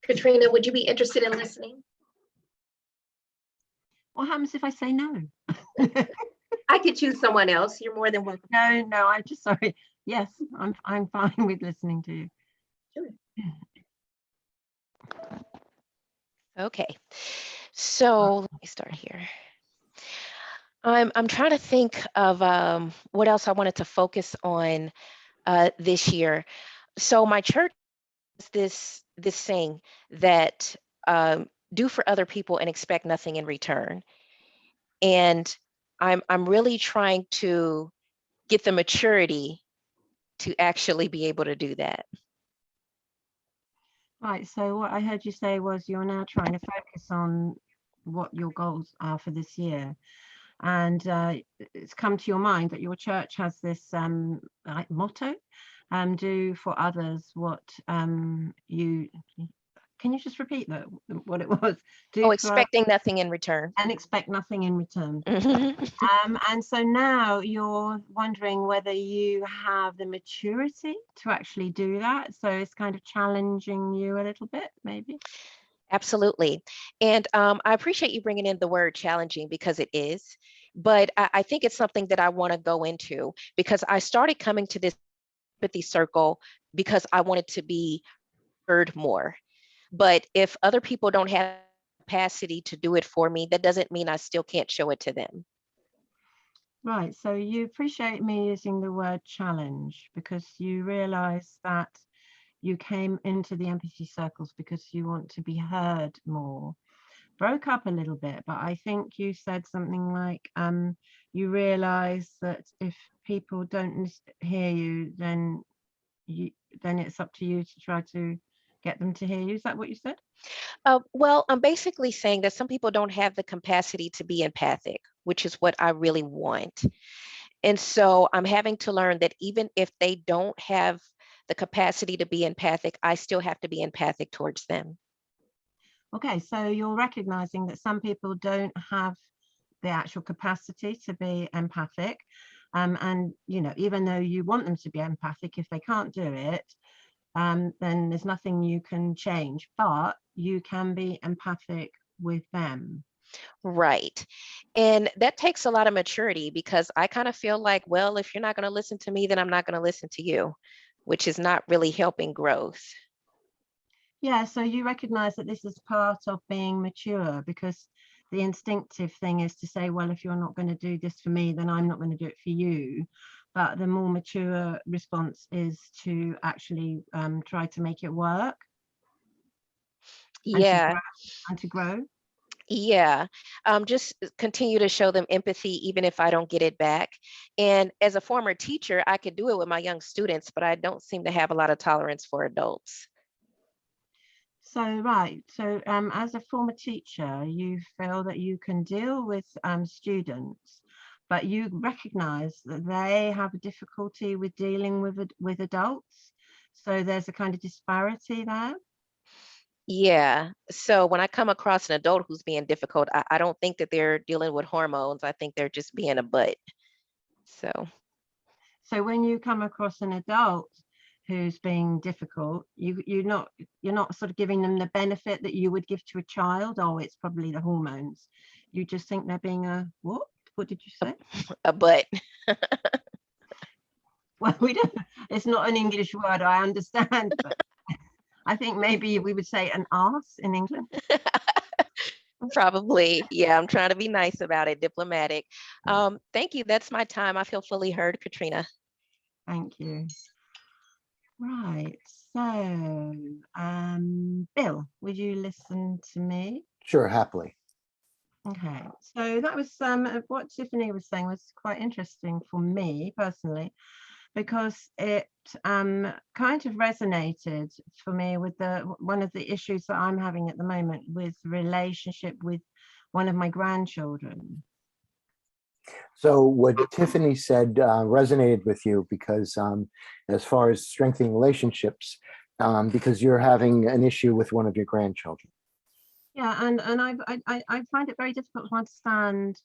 Katrina, would you be interested in listening? What happens if I say no? I could choose someone else. You're more than welcome. No, I'm just sorry. Yes, I'm fine with listening to you. Sure. Okay, so let me start here. I'm trying to think of what else I wanted to focus on this year. So my church has this saying that do for other people and expect nothing in return. And I'm really trying to get the maturity to actually be able to do that. Right, so what I heard you say was you're now trying to focus on what your goals are for this year. And it's come to your mind that your church has this like motto, do for others what you, can you just repeat that, what it was? Do for Expecting nothing in return. and expect nothing in return. Mhm. And so now you're wondering whether you have the maturity to actually do that. So it's kind of challenging you a little bit, maybe. Absolutely. And I appreciate you bringing in the word challenging, because it is, but I think it's something that I want to go into, because I started coming to this empathy circle because I wanted to be heard more. But if other people don't have capacity to do it for me, that doesn't mean I still can't show it to them. Right, so you appreciate me using the word challenge because you realize that you came into the empathy circles because you want to be heard more. Broke up a little bit, but I think you said something like you realize that if people don't hear you, then it's up to you to try to get them to hear you. Is that what you said? Well, I'm basically saying that some people don't have the capacity to be empathic, which is what I really want. And so I'm having to learn that even if they don't have the capacity to be empathic, I still have to be empathic towards them. Okay, so you're recognizing that some people don't have the actual capacity to be empathic. And, you know, even though you want them to be empathic, if they can't do it, then there's nothing you can change, but you can be empathic with them. Right. And that takes a lot of maturity, because I kind of feel like, well, if you're not going to listen to me, then I'm not going to listen to you, which is not really helping growth. Yeah, so you recognize that this is part of being mature, because the instinctive thing is to say, well, if you're not going to do this for me, then I'm not going to do it for you. But the more mature response is to actually try to make it work. Yeah. And to grow. Yeah. Just continue to show them empathy, even if I don't get it back. And as a former teacher, I could do it with my young students, but I don't seem to have a lot of tolerance for adults. So, right. So as a former teacher, you feel that you can deal with students, but you recognize that they have a difficulty with dealing with adults. So there's a kind of disparity there. Yeah. So when I come across an adult who's being difficult, I don't think that they're dealing with hormones. I think they're just being a butt. So when you come across an adult who's being difficult, you're not sort of giving them the benefit that you would give to a child. Oh, it's probably the hormones. You just think they're being a what? What did you say? A butt. Well, we don't. It's not an English word, I understand, but I think maybe we would say an arse in England. Probably. Yeah, I'm trying to be nice about it, diplomatic. Thank you. That's my time. I feel fully heard, Katrina. Thank you. Right. So, Bill, would you listen to me? Sure, happily. Okay. So that was what Tiffany was saying was quite interesting for me personally. because it kind of resonated for me with one of the issues that I'm having at the moment with relationship with one of my grandchildren. So what Tiffany said resonated with you because as far as strengthening relationships, because you're having an issue with one of your grandchildren. Yeah, and I find it very difficult to understand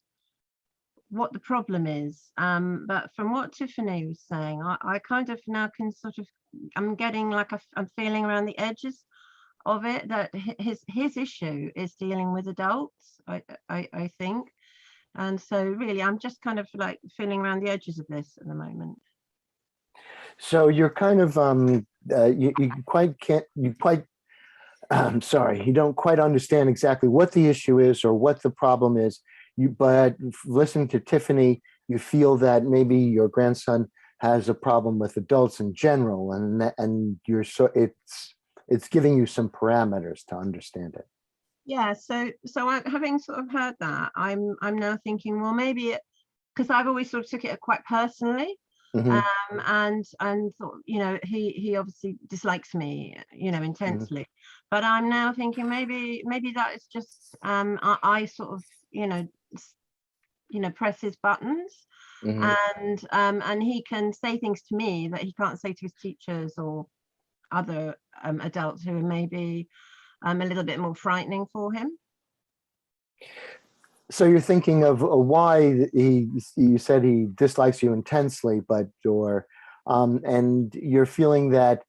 what the problem is. But from what Tiffany was saying, I kind of now can sort of, I'm getting like I'm feeling around the edges of it, that his issue is dealing with adults, I think. And so really, I'm just kind of like feeling around the edges of this at the moment. So you're kind of, you don't quite understand exactly what the issue is or what the problem is. But listening to Tiffany, you feel that maybe your grandson has a problem with adults in general, and it's giving you some parameters to understand it. Yeah, so having sort of heard that, I'm now thinking, well, maybe because I've always sort of took it quite personally. Mm-hmm. And thought, he obviously dislikes me, intensely. Mm-hmm. But I'm now thinking maybe that is just I sort of press his buttons. Mm-hmm. And he can say things to me that he can't say to his teachers or other adults who are maybe a little bit more frightening for him. So you're thinking of why you said he dislikes you intensely, and you're feeling that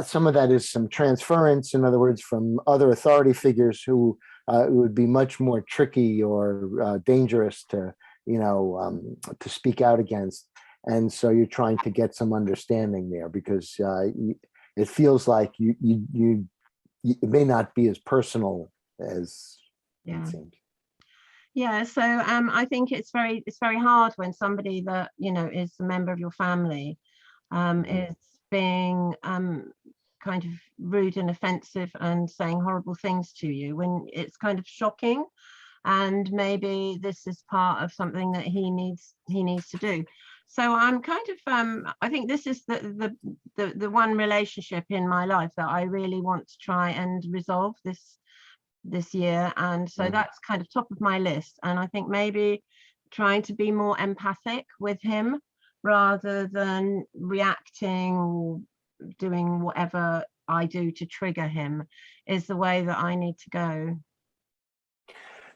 some of that is some transference, in other words, from other authority figures who it would be much more tricky or dangerous to speak out against. And so you're trying to get some understanding there, because it feels like it may not be as personal as it seems. Yeah, so I think it's very hard when somebody that is a member of your family is being kind of rude and offensive and saying horrible things to you, when it's kind of shocking, and maybe this is part of something that he needs to do. So I'm kind of I think this is the one relationship in my life that I really want to try and resolve this year, and so that's kind of top of my list. And I think maybe trying to be more empathic with him rather than reacting or doing whatever I do to trigger him is the way that I need to go.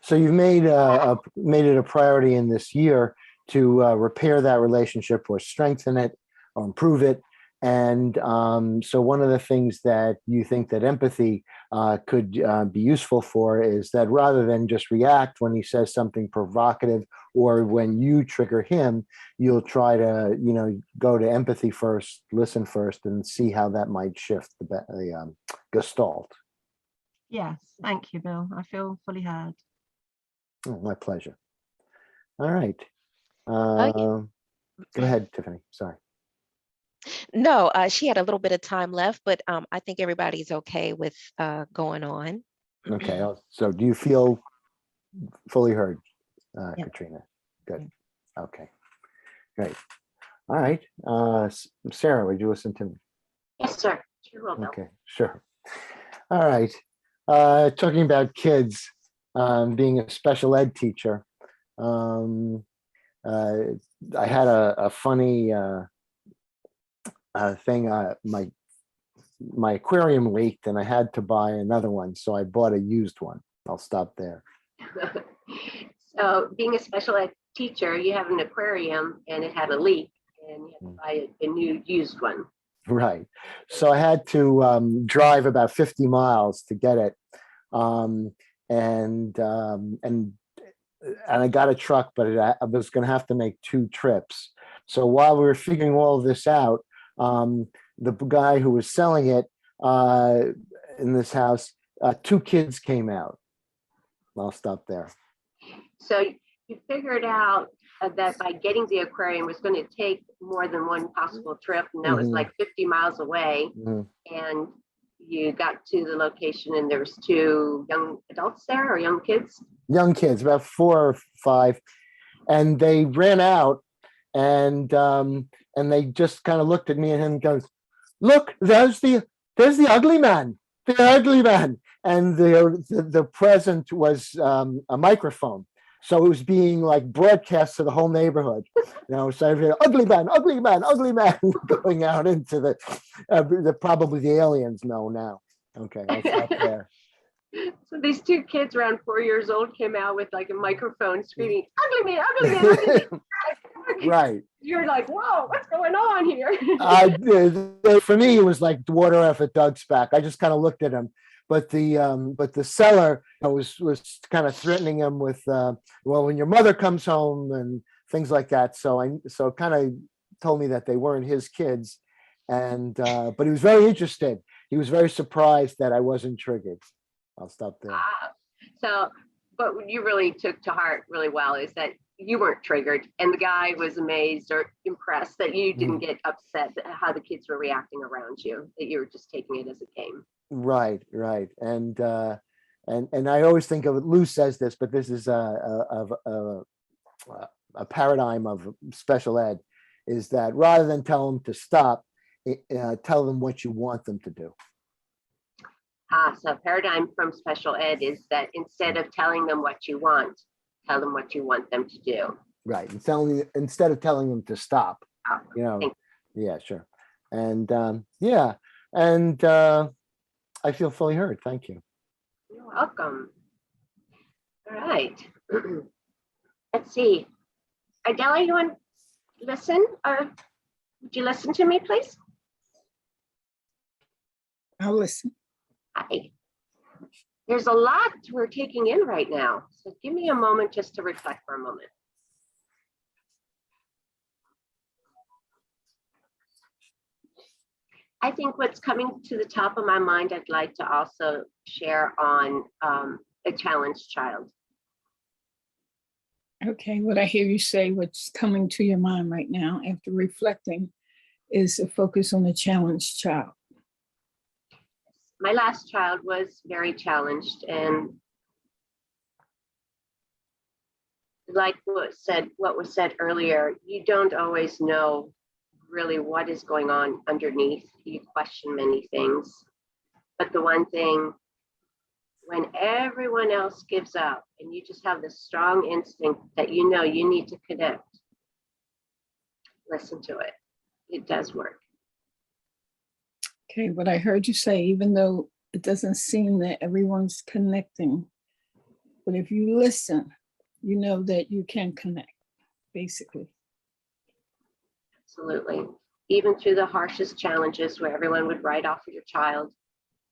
So you've made it a priority in this year to repair that relationship or strengthen it or improve it. And so one of the things that you think that empathy could be useful for is that rather than just react when he says something provocative or when you trigger him, you'll try to, go to empathy first, listen first, and see how that might shift the gestalt. Yes, thank you, Bill. I feel fully heard. Oh, my pleasure. All right. Go ahead, Tiffany. Sorry. No, she had a little bit of time left, but I think everybody's okay with going on. Okay. So do you feel fully heard, Katrina? Good. Okay. Great. All right. Sarah, would you listen to me? Yes, sir. Sure will, Bill. Okay, sure. All right. Talking about kids, being a special ed teacher, I had a funny thing. My aquarium leaked and I had to buy another one, so I bought a used one. I'll stop there. So being a special ed teacher, you have an aquarium and it had a leak and you had to buy a new used one. Right. So I had to drive about 50 miles to get it. And I got a truck, but I was going to have to make 2 trips. So while we were figuring all of this out, the guy who was selling it in this house, 2 kids came out. I'll stop there. So you figured out that by getting the aquarium was going to take more than one possible trip, and that was like 50 miles away. And you got to the location and there was 2 young adults there, or young kids? Young kids, about 4 or 5. And they ran out and they just kind of looked at me and him and goes, "Look, there's the ugly man, the ugly man." And the present was a microphone. So it was being like broadcast to the whole neighborhood, so every ugly man, ugly man, ugly man going out into the probably the aliens know now. Okay, I'll stop there. So these two kids around 4 years old came out with like a microphone screaming, "Ugly man, ugly man, ugly man." Right. You're like, whoa, what's going on here? For me, it was like water off a duck's back. I just kind of looked at him, but the seller was kind of threatening him with, well, when your mother comes home and things like that. So kind of told me that they weren't his kids, and but he was very interested. He was very surprised that I wasn't triggered. I'll stop there. So, but what you really took to heart really well is that you weren't triggered, and the guy was amazed or impressed that you didn't get upset at how the kids were reacting around you, that you were just taking it as it came. Right. And I always think of it, Lou says this, but this is a paradigm of special ed, is that rather than tell them to stop, tell them what you want them to do. So paradigm from special ed is that instead of telling them what you want, tell them what you want them to do. Right. And instead of telling them to stop, yeah, sure. And I feel fully heard. Thank you. You're welcome. All right. Let's see. Adela, you want to listen, or would you listen to me, please? I'll listen. Hi. There's a lot we're taking in right now. So give me a moment just to reflect for a moment. I think what's coming to the top of my mind, I'd like to also share on a challenged child. Okay, what I hear you say, what's coming to your mind right now after reflecting, is a focus on the challenged child. My last child was very challenged, and like what was said earlier, you don't always know really what is going on underneath. You question many things, but the one thing, when everyone else gives up and you just have this strong instinct that you know you need to connect, listen to it. It does work. Okay, what I heard you say, even though it doesn't seem that everyone's connecting, but if you listen, you know that you can connect, basically. Absolutely. Even through the harshest challenges where everyone would write off your child,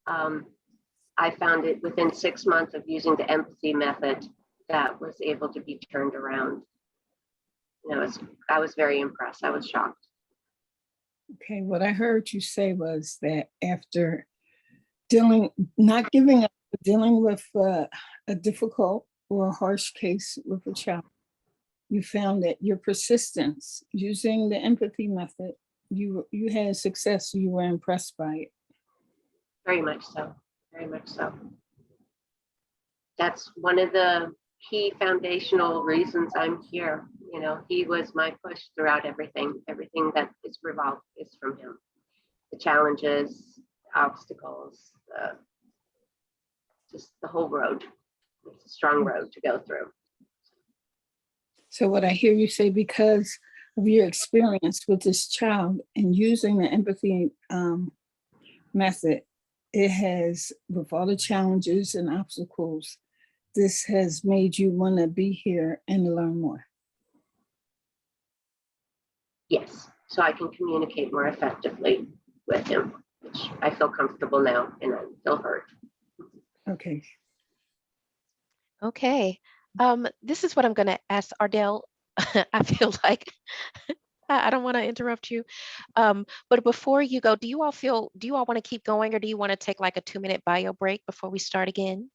I found it within 6 months of using the empathy method that was able to be turned around. I was very impressed. I was shocked. Okay, what I heard you say was that after not giving up, but dealing with a difficult or a harsh case with a child, you found that your persistence using the empathy method, you had success. You were impressed by it. Very much so. Very much so. That's one of the key foundational reasons I'm here. He was my push throughout everything. Everything that is revolved is from him. The challenges, the obstacles, just the whole road. It's a strong road to go through. So what I hear you say, because of your experience with this child and using the empathy method, it has, with all the challenges and obstacles, this has made you want to be here and learn more. Yes, so I can communicate more effectively with him, which I feel comfortable now and I feel heard. Okay. Okay. This is what I'm going to ask Ardell. I feel like I don't want to interrupt you. But before you go, do you all want to keep going, or do you want to take like a 2-minute bio break before we start again?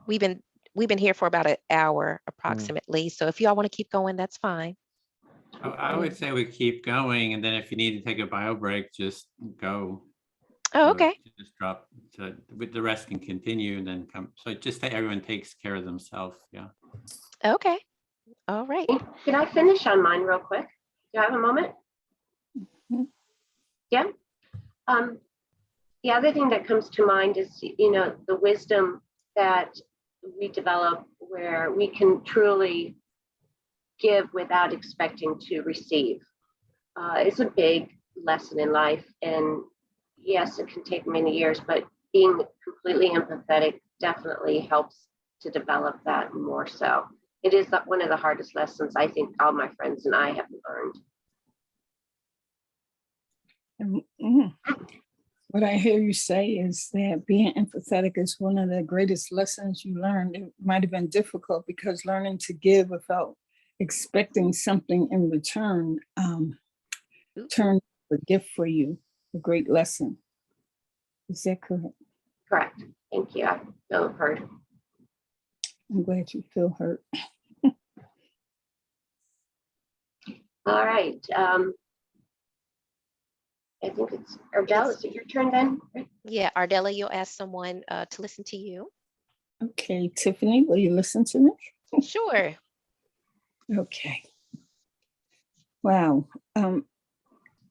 We've been here for about an hour approximately. So if you all want to keep going, that's fine. I would say we keep going, and then if you need to take a bio break, just go. Oh, okay. Just drop. The rest can continue, and then come. So just that everyone takes care of themselves. Yeah. Okay. All right. Can I finish on mine real quick? Do I have a moment? Yeah. The other thing that comes to mind is, the wisdom that we develop where we can truly give without expecting to receive. It's a big lesson in life. And yes, it can take many years, but being completely empathetic definitely helps to develop that more so. It is one of the hardest lessons I think all my friends and I have learned. What I hear you say is that being empathetic is one of the greatest lessons you learned. It might have been difficult because learning to give without expecting something in return turned a gift for you, a great lesson. Is that correct? Correct. Thank you. I feel heard. I'm glad you feel hurt. All right. I think it's Ardell. Is it your turn then? Yeah, Ardella, you'll ask someone to listen to you. Okay, Tiffany, will you listen to me? Sure. Okay. Wow.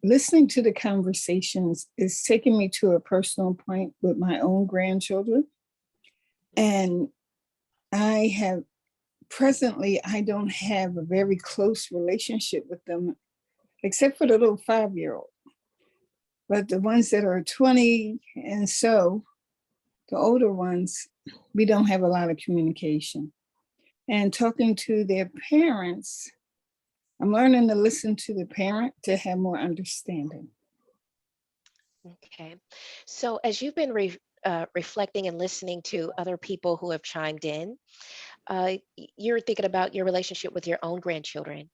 Listening to the conversations is taking me to a personal point with my own grandchildren. And I don't have a very close relationship with them, except for the little 5-year-old. But the ones that are 20 and so, the older ones, we don't have a lot of communication. And talking to their parents, I'm learning to listen to the parent to have more understanding. Okay. So as you've been reflecting and listening to other people who have chimed in, you're thinking about your relationship with your own grandchildren.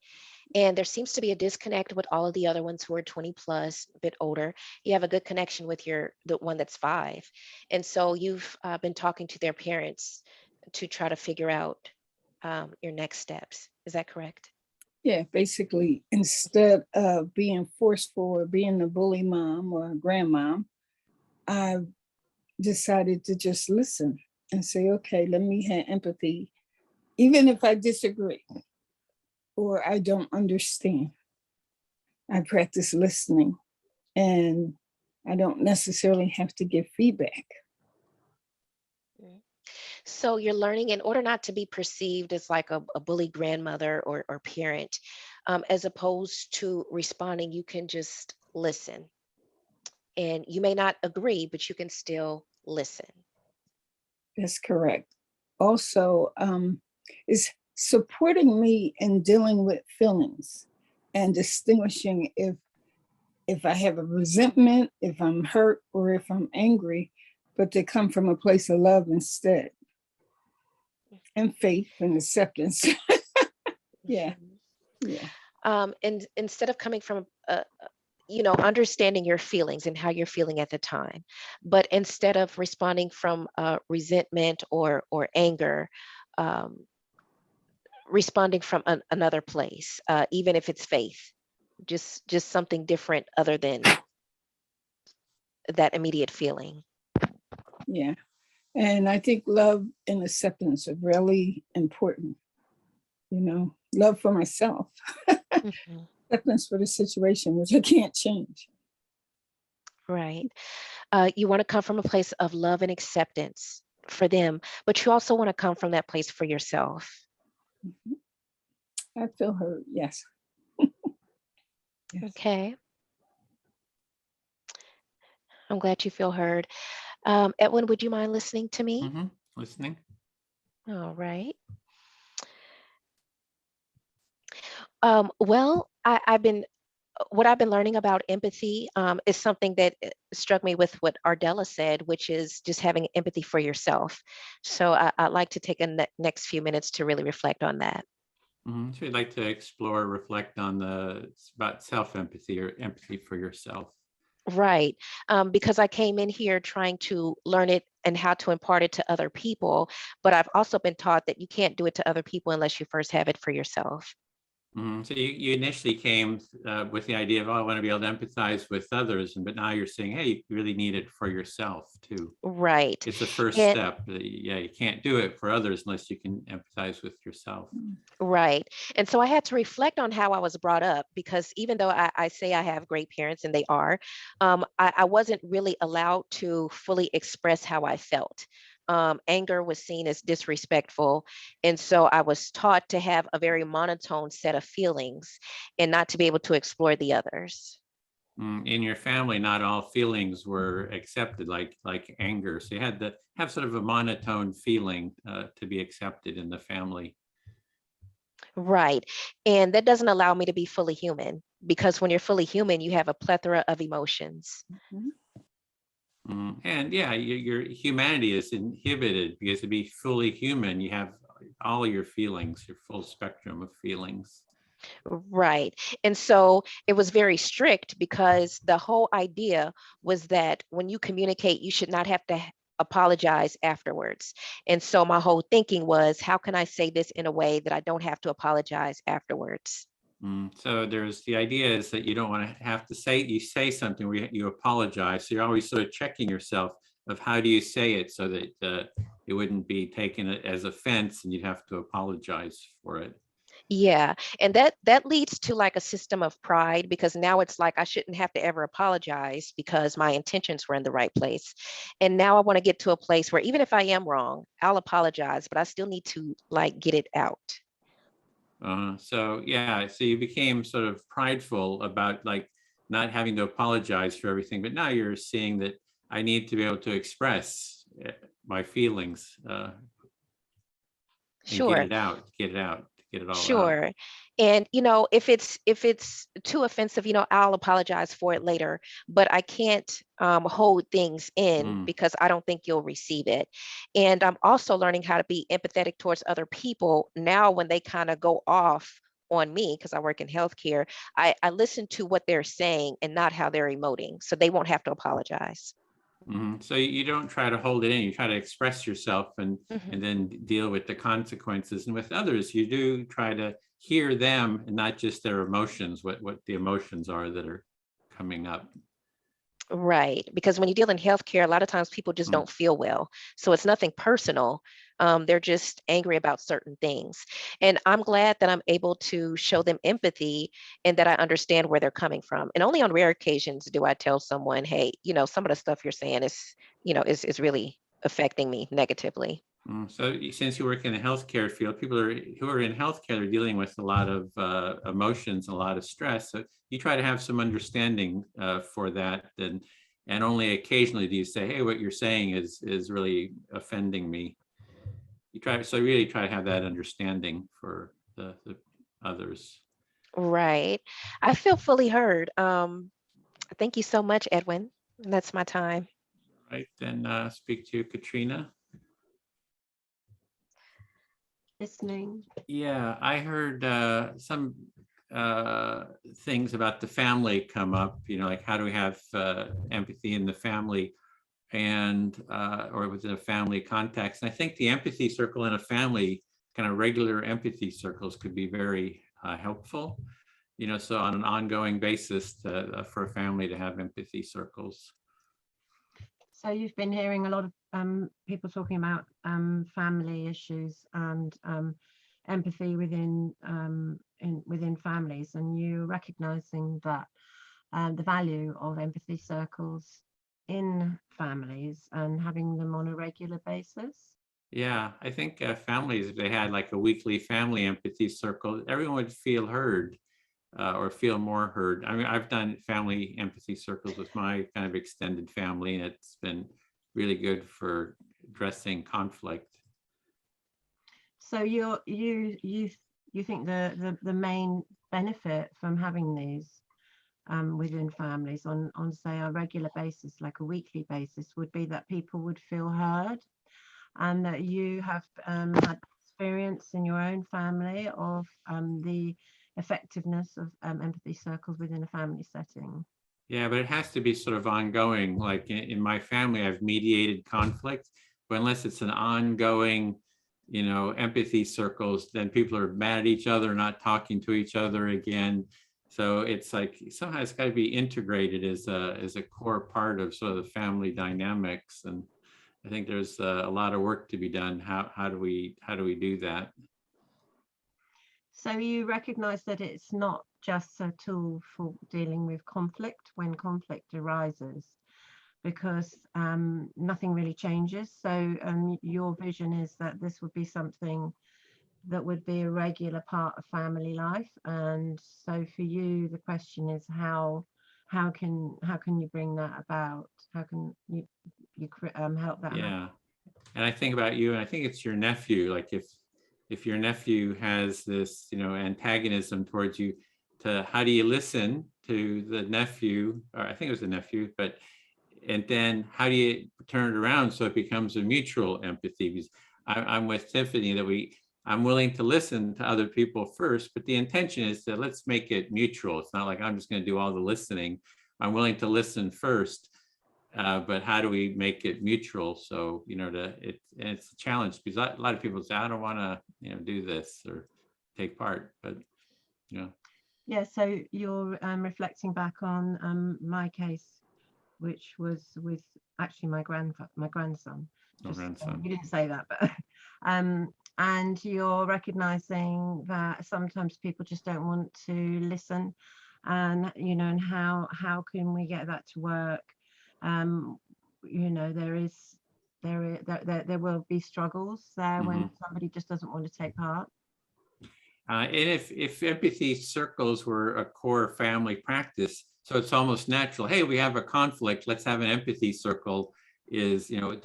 And there seems to be a disconnect with all of the other ones who are 20 plus, a bit older. You have a good connection with the one that's 5. And so you've been talking to their parents to try to figure out your next steps. Is that correct? Yeah, basically, instead of being forceful or being a bully mom or a grandmom, I've decided to just listen and say, okay, let me have empathy, even if I disagree or I don't understand. I practice listening and I don't necessarily have to give feedback. So you're learning in order not to be perceived as like a bully grandmother or parent, as opposed to responding, you can just listen. And you may not agree, but you can still listen. That's correct. Also, is supporting me in dealing with feelings and distinguishing if I have a resentment, if I'm hurt, or if I'm angry, but they come from a place of love instead, and faith and acceptance. Yeah. And instead of coming from understanding your feelings and how you're feeling at the time, but instead of responding from resentment or anger, responding from another place, even if it's faith, just something different other than that immediate feeling. Yeah. And I think love and acceptance are really important. Love for myself, acceptance for the situation, which I can't change. Right. You want to come from a place of love and acceptance for them, but you also want to come from that place for yourself. I feel hurt, yes. Yes. Okay. I'm glad you feel heard. Edwin, would you mind listening to me? Mm-hmm. Listening. All right. Well, what I've been learning about empathy is something that struck me with what Ardella said, which is just having empathy for yourself. So I'd like to take a next few minutes to really reflect on that. Mm-hmm. So you'd like to explore, reflect on about self-empathy or empathy for yourself. Right. Because I came in here trying to learn it and how to impart it to other people, but I've also been taught that you can't do it to other people unless you first have it for yourself. So you initially came with the idea of, oh, I want to be able to empathize with others, but now you're saying, hey, you really need it for yourself too. Right. It's the first And step. Yeah, you can't do it for others unless you can empathize with yourself. right. And so I had to reflect on how I was brought up, because even though I say I have great parents, and they are, I wasn't really allowed to fully express how I felt. Anger was seen as disrespectful. And so I was taught to have a very monotone set of feelings and not to be able to explore the others. In your family, not all feelings were accepted, like anger. So you had to have sort of a monotone feeling to be accepted in the family. Right. And that doesn't allow me to be fully human, because when you're fully human, you have a plethora of emotions. And yeah, your humanity is inhibited, because to be fully human, you have all your feelings, your full spectrum of feelings. Right. And so it was very strict, because the whole idea was that when you communicate, you should not have to apologize afterwards. And so my whole thinking was, how can I say this in a way that I don't have to apologize afterwards? So there's the idea is that you don't want to have to say something where you apologize. So you're always sort of checking yourself of how do you say it so that it wouldn't be taken as offense and you'd have to apologize for it. Yeah, and that leads to like a system of pride, because now it's like I shouldn't have to ever apologize because my intentions were in the right place. And now I want to get to a place where even if I am wrong, I'll apologize, but I still need to like get it out. So yeah, so you became sort of prideful about like not having to apologize for everything, but now you're seeing that I need to be able to express my feelings and Sure. get it out, get it all out. Sure. And if it's too offensive, I'll apologize for it later, but I can't hold things in, because I don't think you'll receive it. And I'm also learning how to be empathetic towards other people now when they kind of go off on me, because I work in healthcare. I listen to what they're saying and not how they're emoting, so they won't have to apologize. So you don't try to hold it in, you try to express yourself and then deal with the consequences. And with others, you do try to hear them and not just their emotions, what the emotions are that are coming up. Right. Because when you deal in healthcare, a lot of times people just don't feel well. So it's nothing personal. They're just angry about certain things. And I'm glad that I'm able to show them empathy and that I understand where they're coming from. And only on rare occasions do I tell someone, hey, some of the stuff you're saying is really affecting me negatively. So since you work in the healthcare field, people who are in healthcare are dealing with a lot of emotions, a lot of stress. So you try to have some understanding for that, and only occasionally do you say, "Hey, what you're saying is really offending me." You really try to have that understanding for the others. Right. I feel fully heard. Thank you so much, Edwin. That's my time. Right, then speak to Katrina. Listening. Yeah, I heard some things about the family come up, like how do we have empathy in the family and or within a family context. And I think the empathy circle in a family, kind of regular empathy circles, could be very helpful, so on an ongoing basis for a family to have empathy circles. So you've been hearing a lot of people talking about family issues and empathy within families, and you recognizing that the value of empathy circles in families and having them on a regular basis. Yeah, I think families, if they had like a weekly family empathy circle, everyone would feel heard or feel more heard. I mean, I've done family empathy circles with my kind of extended family, and it's been really good for addressing conflict. So you think the main benefit from having these within families on say a regular basis, like a weekly basis, would be that people would feel heard, and that you have had experience in your own family of the effectiveness of empathy circles within a family setting. Yeah, but it has to be sort of ongoing. Like in my family, I've mediated conflict, but unless it's an ongoing you know, empathy circles, then people are mad at each other, not talking to each other again. So it's like somehow it's got to be integrated as a core part of sort of the family dynamics. And I think there's a lot of work to be done. How do we do that? So you recognize that it's not just a tool for dealing with conflict when conflict arises, because nothing really changes. So your vision is that this would be something that would be a regular part of family life. And so for you, the question is how can you bring that about? How can you help that happen? Yeah, and I think about you, and I think it's your nephew. Like if your nephew has this, you know, antagonism towards you, to how do you listen to the nephew, or I think it was the nephew, but and then how do you turn it around so it becomes a mutual empathy? Because I'm with Tiffany that I'm willing to listen to other people first, but the intention is that let's make it mutual. It's not like I'm just going to do all the listening. I'm willing to listen first, but how do we make it mutual? So, you know, it's a challenge because a lot of people say, I don't want to, you know, do this or take part, but, you know. Yeah, so you're reflecting back on my case, which was with actually my grandson. Oh, grandson. You didn't say that, but and you're recognizing that sometimes people just don't want to listen, and you know, and how can we get that to work? You know, there will be struggles there when somebody just doesn't want to take part. And if empathy circles were a core family practice, so it's almost natural. Hey, we have a conflict. Let's have an empathy circle. Is, you know,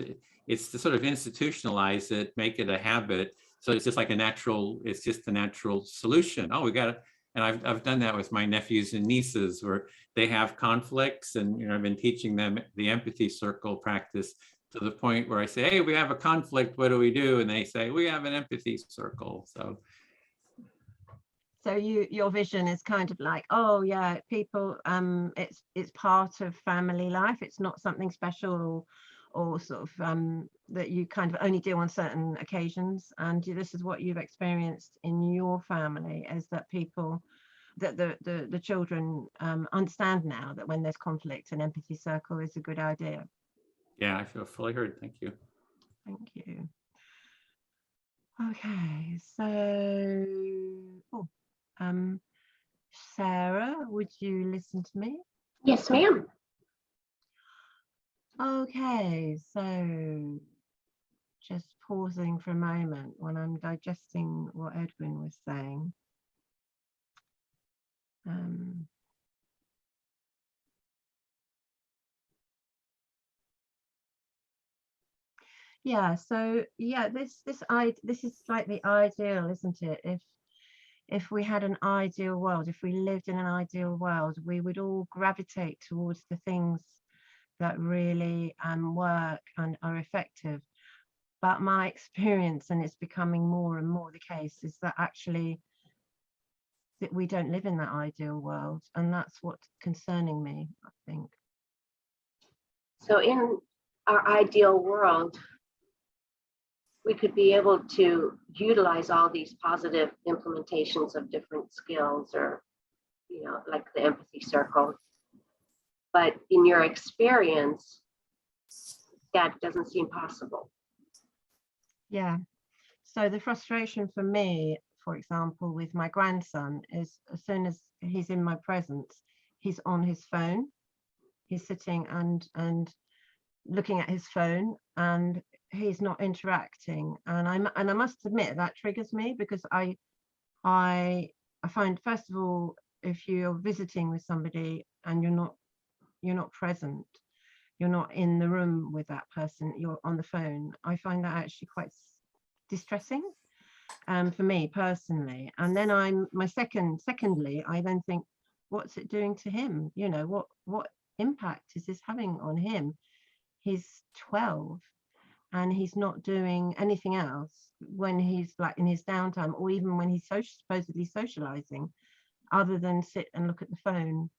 it's to sort of institutionalize it, make it a habit. So it's just like a natural. It's just a natural solution. Oh, we got it. And I've done that with my nephews and nieces, where they have conflicts, and you know, I've been teaching them the empathy circle practice to the point where I say, hey, we have a conflict. What do we do? And they say, we have an empathy circle. So your vision is kind of like, oh yeah, people, it's part of family life. It's not something special or sort of that you kind of only do on certain occasions. And this is what you've experienced in your family, is that people, that the children understand now that when there's conflict, an empathy circle is a good idea. Yeah, I feel fully heard. Thank you. Thank you. Okay, so Sarah, would you listen to me? Yes, ma'am. Okay, so just pausing for a moment when I'm digesting what Edwin was saying. Yeah, so yeah, this is slightly ideal, isn't it? If we had an ideal world, if we lived in an ideal world, we would all gravitate towards the things that really work and are effective. But my experience, and it's becoming more and more the case, is that actually that we don't live in that ideal world, and that's what's concerning me, I think. So in our ideal world, we could be able to utilize all these positive implementations of different skills, or, you know, like the empathy circle. But in your experience, that doesn't seem possible. Yeah. So the frustration for me, for example, with my grandson is as soon as he's in my presence, he's on his phone. He's sitting and looking at his phone, and he's not interacting. And I must admit that triggers me, because I find, first of all, if you're visiting with somebody and you're not present, you're not in the room with that person, you're on the phone, I find that actually quite distressing for me personally. And then secondly, I then think, what's it doing to him? You know, what impact is this having on him? He's 12 and he's not doing anything else when he's like in his downtime, or even when he's supposedly socializing, other than sit and look at the phone.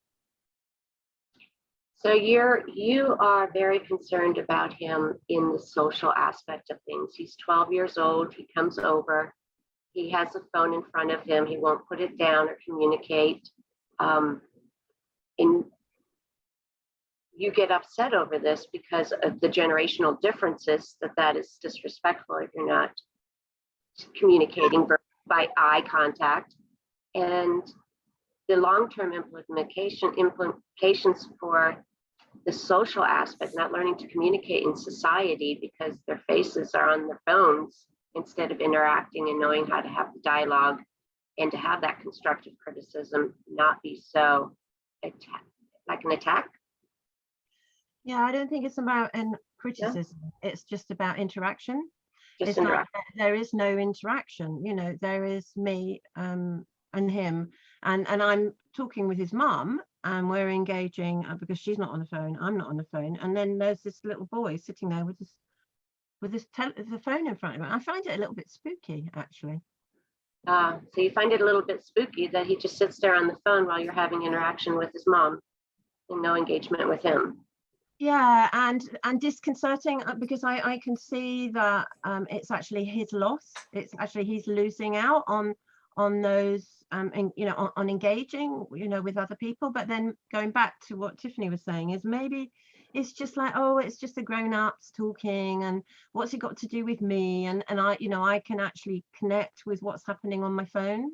So you are very concerned about him in the social aspect of things. He's 12 years old. He comes over. He has a phone in front of him. He won't put it down or communicate. You get upset over this because of the generational differences, that is disrespectful if you're not communicating by eye contact. And the long-term implications for the social aspect, not learning to communicate in society because their faces are on their phones instead of interacting and knowing how to have the dialogue and to have that constructive criticism, not be so like an attack. Yeah, I don't think it's about criticism. Yeah. It's just about interaction. Just it's like there is no interaction. You know, there is me and him, and I'm talking with his mum, and we're engaging because she's not on the phone, I'm not on the phone, and then there's this little boy sitting there with the phone in front of him. I find it a little bit spooky, actually. So you find it a little bit spooky that he just sits there on the phone while you're having interaction with his mom and no engagement with him. Yeah, and disconcerting because I can see that it's actually his loss. It's actually he's losing out on those and you know on engaging with other people. But then going back to what Tiffany was saying is maybe it's just like, oh, it's just the grown-ups talking, and what's it got to do with me? And I can actually connect with what's happening on my phone.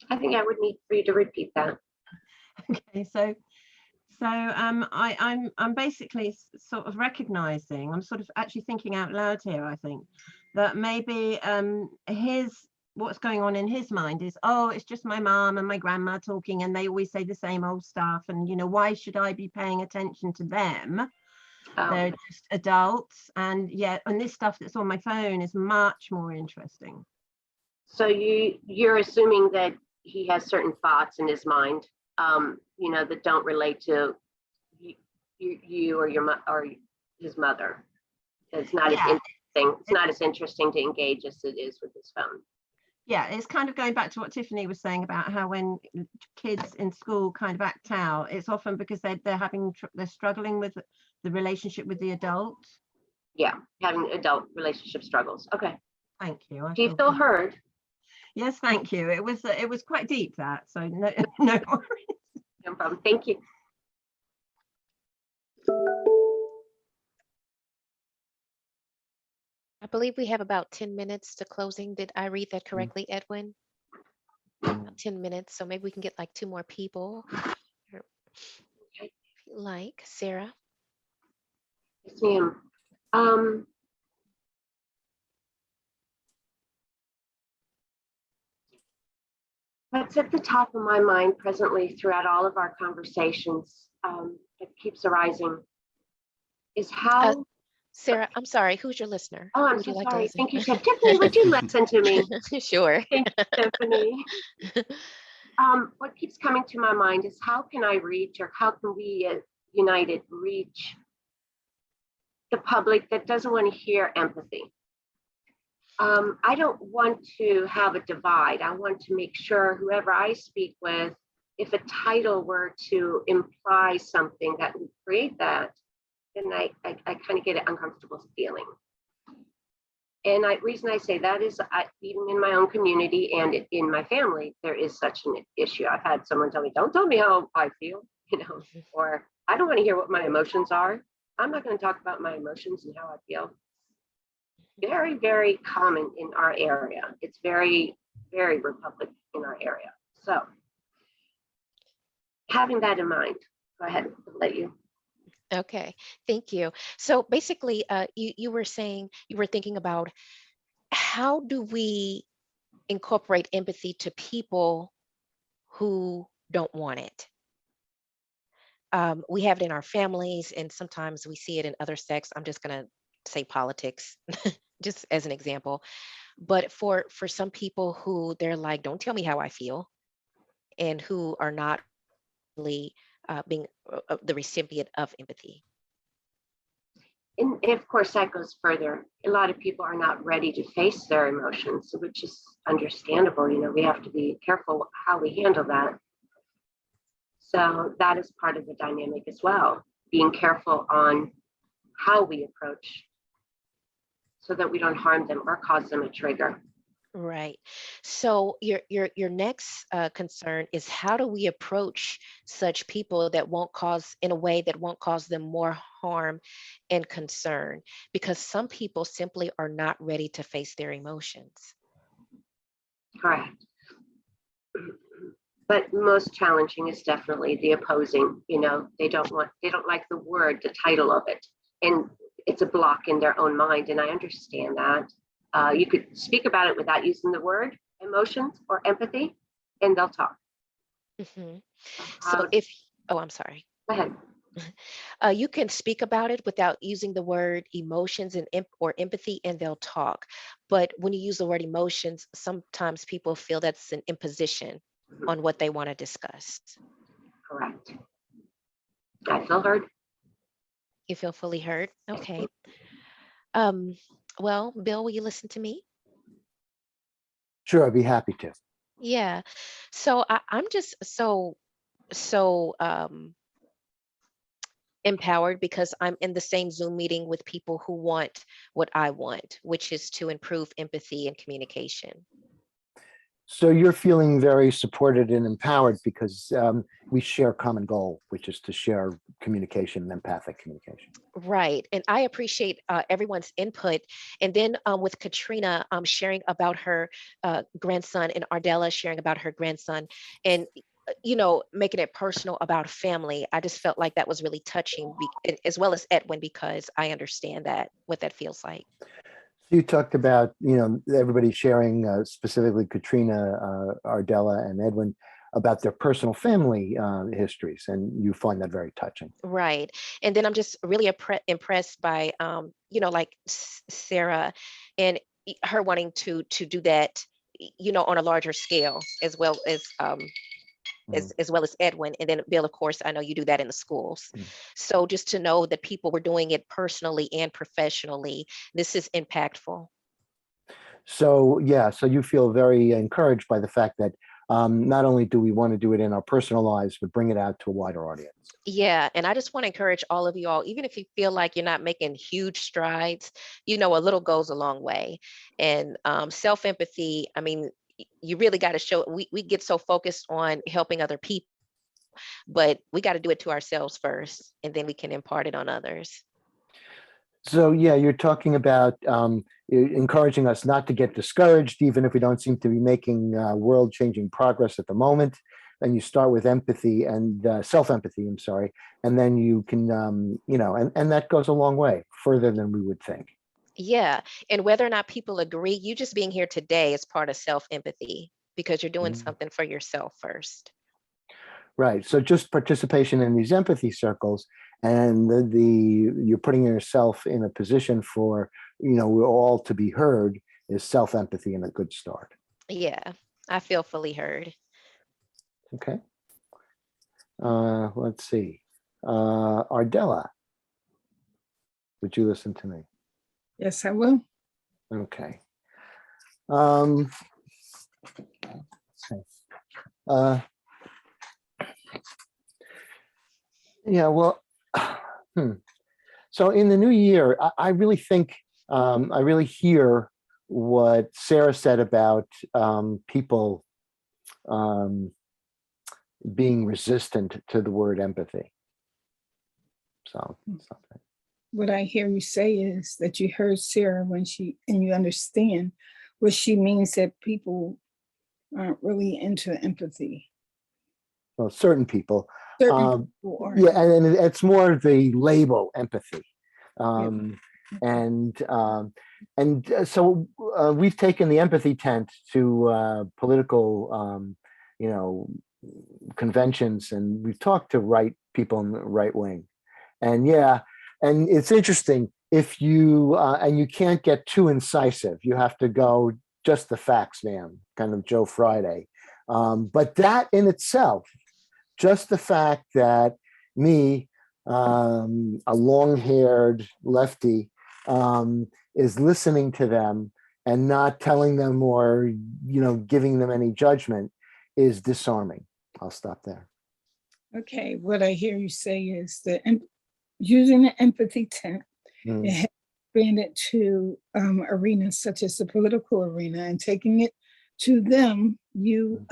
I think I would need for you to repeat that. Okay, so I'm basically sort of recognizing, I'm sort of actually thinking out loud here, I think, that maybe what's going on in his mind is, oh, it's just my mom and my grandma talking, and they always say the same old stuff, and why should I be paying attention to them? They're just adults, and this stuff that's on my phone is much more interesting. So you're assuming that he has certain thoughts in his mind that don't relate to you or or his mother. It's not as interesting. It's not as interesting to engage as it is with his phone. Yeah, it's kind of going back to what Tiffany was saying about how when kids in school kind of act out, it's often because they're struggling with the relationship with the adult. Yeah, having adult relationship struggles. Okay. Thank you. Do you feel heard? Yes, thank you. It was quite deep, that, so no worries. No problem. Thank you. I believe we have about 10 minutes to closing. Did I read that correctly, Edwin? About 10 minutes, so maybe we can get like 2 more people. If you like, Sarah. Yes, ma'am. What's at the top of my mind presently throughout all of our conversations that keeps arising is how... Sarah, I'm sorry, who's your listener? Oh, I'm so sorry. I think you said, Tiffany, would you listen to me? Sure. Thank you, Tiffany. What keeps coming to my mind is how can I reach, or how can we united reach the public that doesn't want to hear empathy? I don't want to have a divide. I want to make sure whoever I speak with, if a title were to imply something that would create that, then I kind of get an uncomfortable feeling. And reason I say that is even in my own community and in my family, there is such an issue. I've had someone tell me, don't tell me how I feel, or I don't want to hear what my emotions are. I'm not going to talk about my emotions and how I feel. Very, very common in our area. It's very, very Republican in our area. So having that in mind, go ahead, I'll let you. Okay, thank you. So basically, you were saying, you were thinking about how do we incorporate empathy to people who don't want it? We have it in our families, and sometimes we see it in other sects. I'm just going to say politics, just as an example. But for some people who they're like, don't tell me how I feel, and who are not really being the recipient of empathy. And of course, that goes further. A lot of people are not ready to face their emotions, which is understandable. We have to be careful how we handle that. So that is part of the dynamic as well, being careful on how we approach so that we don't harm them or cause them a trigger. Right. So your next concern is how do we approach such people that won't cause in a way that won't cause them more harm and concern? Because some people simply are not ready to face their emotions. Correct. But most challenging is definitely the opposing. You know, they don't like the word, the title of it, and it's a block in their own mind. And I understand that. You could speak about it without using the word emotions or empathy, and they'll talk. So I'm sorry. Go ahead. You can speak about it without using the word emotions or empathy, and they'll talk. But when you use the word emotions, sometimes people feel that's an imposition on what they want to discuss. Correct. I feel heard. You feel fully heard? Okay. Well, Bill, will you listen to me? Sure, I'd be happy to. Yeah. So I'm just so empowered because I'm in the same Zoom meeting with people who want what I want, which is to improve empathy and communication. So you're feeling very supported and empowered because we share a common goal, which is to share communication and empathic communication. Right. And I appreciate everyone's input. And then with Katrina sharing about her grandson and Ardella sharing about her grandson and, you know, making it personal about family. I just felt like that was really touching, as well as Edwin, because I understand what that feels like. So you talked about, you know, everybody sharing, specifically Katrina, Ardella, and Edwin, about their personal family histories, and you find that very touching. Right. And then I'm just really impressed by, you know, like Sarah and her wanting to do that, you know, on a larger scale, as well as as well as Edwin. And then Bill, of course, I know you do that in the schools. So just to know that people were doing it personally and professionally, this is impactful. So yeah, so you feel very encouraged by the fact that not only do we want to do it in our personal lives, but bring it out to a wider audience. Yeah, and I just want to encourage all of you all, even if you feel like you're not making huge strides, you know, a little goes a long way. And self-empathy, I mean, you really got to show, we get so focused on helping other people, but we got to do it to ourselves first, and then we can impart it on others. So yeah, you're talking about encouraging us not to get discouraged, even if we don't seem to be making world-changing progress at the moment. And you start with empathy and self-empathy, I'm sorry, and then you can, you know, and that goes a long way, further than we would think. Yeah, and whether or not people agree, you just being here today is part of self-empathy because you're doing something for yourself first. Right. So just participation in these empathy circles and you're putting yourself in a position for, you know, we're all to be heard is self-empathy and a good start. Yeah, I feel fully heard. Okay. Let's see. Ardella, would you listen to me? Yes, I will. Okay. Yeah, well, so in the new year, I really think, I really hear what Sarah said about people being resistant to the word empathy. So something. What I hear you say is that you heard Sarah and you understand what she means, that people aren't really into empathy. Well, certain people. Certain people are. Yeah, and it's more the label empathy. And so we've taken the empathy tent to political, you know, conventions, and we've talked to people in the right wing. And yeah, and it's interesting if you, and you can't get too incisive. You have to go just the facts, man, kind of Joe Friday. But that in itself, just the fact that me, a long-haired lefty, is listening to them and not telling them or, you know, giving them any judgment is disarming. I'll stop there. Okay, what I hear you say is that using the empathy tent, it has expanded to arenas such as the political arena, and taking it to them, you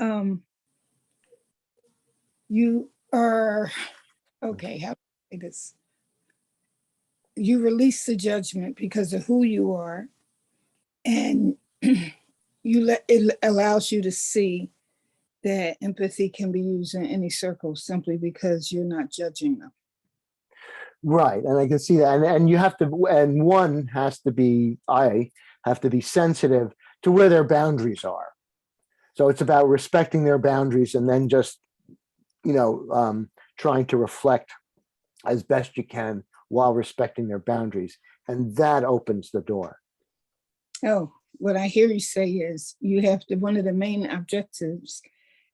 are, okay, how to say this? You release the judgment because of who you are, and it allows you to see that empathy can be used in any circle simply because you're not judging them. Right, and I can see that, and you have to, and one has to be, I have to be sensitive to where their boundaries are. So it's about respecting their boundaries, and then just, trying to reflect as best you can while respecting their boundaries, and that opens the door. Oh, what I hear you say is you have to, one of the main objectives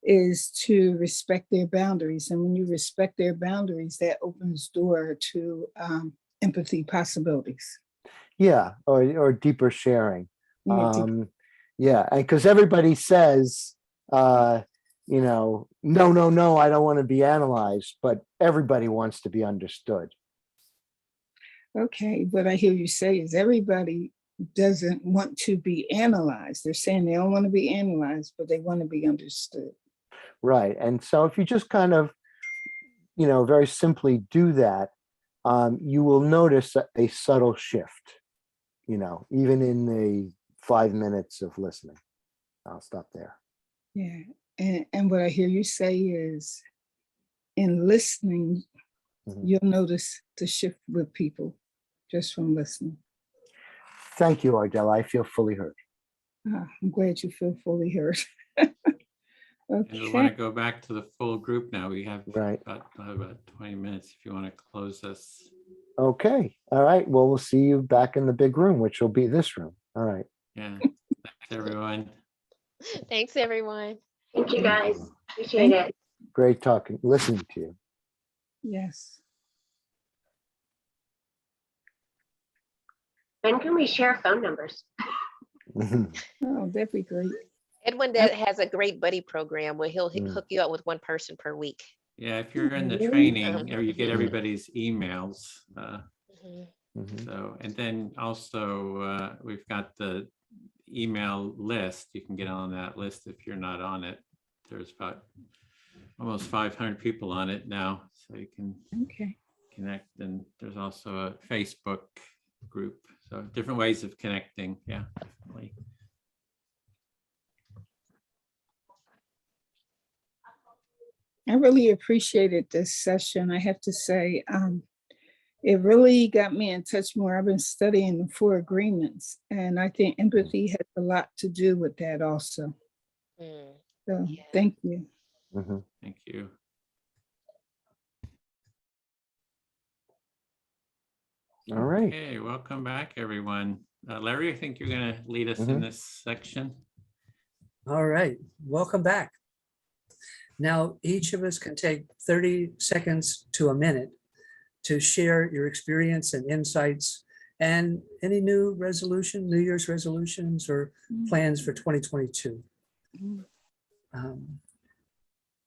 is to respect their boundaries. And when you respect their boundaries, that opens door to empathy possibilities. Yeah, or deeper sharing. Yeah, deeper. Yeah, and because everybody says, no, I don't want to be analyzed, but everybody wants to be understood. Okay, what I hear you say is everybody doesn't want to be analyzed. They're saying they don't want to be analyzed, but they want to be understood. Right. And so if you just kind of, very simply do that, you will notice a subtle shift, even in the 5 minutes of listening. I'll stop there. Yeah. And what I hear you say is in listening, you'll notice the shift with people just from listening. Thank you, Ardella. I feel fully heard. I'm glad you feel fully heard. And we want to go back to the full group now. We have right about 20 minutes if you want to close us. Okay. All right. Well, we'll see you back in the big room, which will be this room. All right. Yeah. Thanks, everyone. Thanks, everyone. Thank you, guys. Appreciate it. Great listening to you. Yes. When can we share phone numbers? Oh, that'd be great. Edwin has a great buddy program where he'll hook you up with one person per week. Yeah, if you're in the training, or you get everybody's emails. So, and then also we've got the email list. You can get on that list if you're not on it. There's about almost 500 people on it now, so you can connect. And there's also a Facebook group. So different ways of connecting. Yeah, definitely. I really appreciated this session. I have to say, it really got me in touch more. I've been studying the 4 agreements, and I think empathy has a lot to do with that also. So thank you. Thank you. All right. Okay, welcome back, everyone. Larry, I think you're going to lead us in this section. All right, welcome back. Now, each of us can take 30 seconds to a minute to share your experience and insights and any New Year's resolutions or plans for 2022.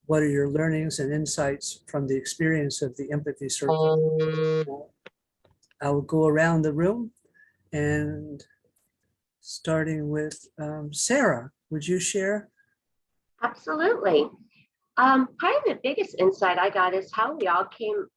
What are your learnings and insights from the experience of the Empathy Circle? I will go around the room, and starting with Sarah, would you share? Absolutely. Probably the biggest insight I got is how we all came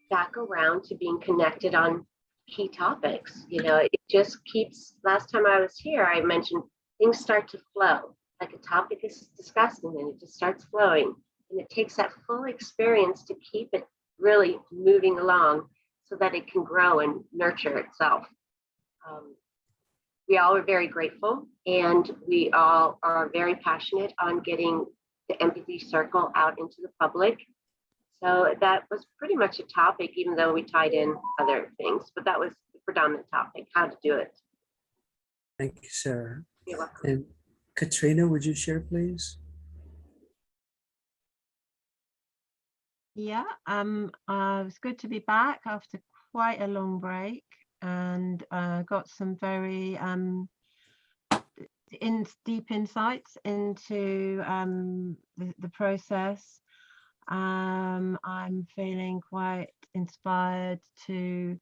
back around to being connected on key topics. It just keeps, last time I was here, I mentioned things start to flow. Like a topic is discussed and then it just starts flowing. And it takes that full experience to keep it really moving along so that it can grow and nurture itself. We all are very grateful, and we all are very passionate on getting the Empathy Circle out into the public. So that was pretty much a topic, even though we tied in other things, but that was the predominant topic, how to do it. Thank you, Sarah. You're welcome. And Katrina, would you share, please? Yeah, it was good to be back after quite a long break, and got some very deep insights into the process. I'm feeling quite inspired to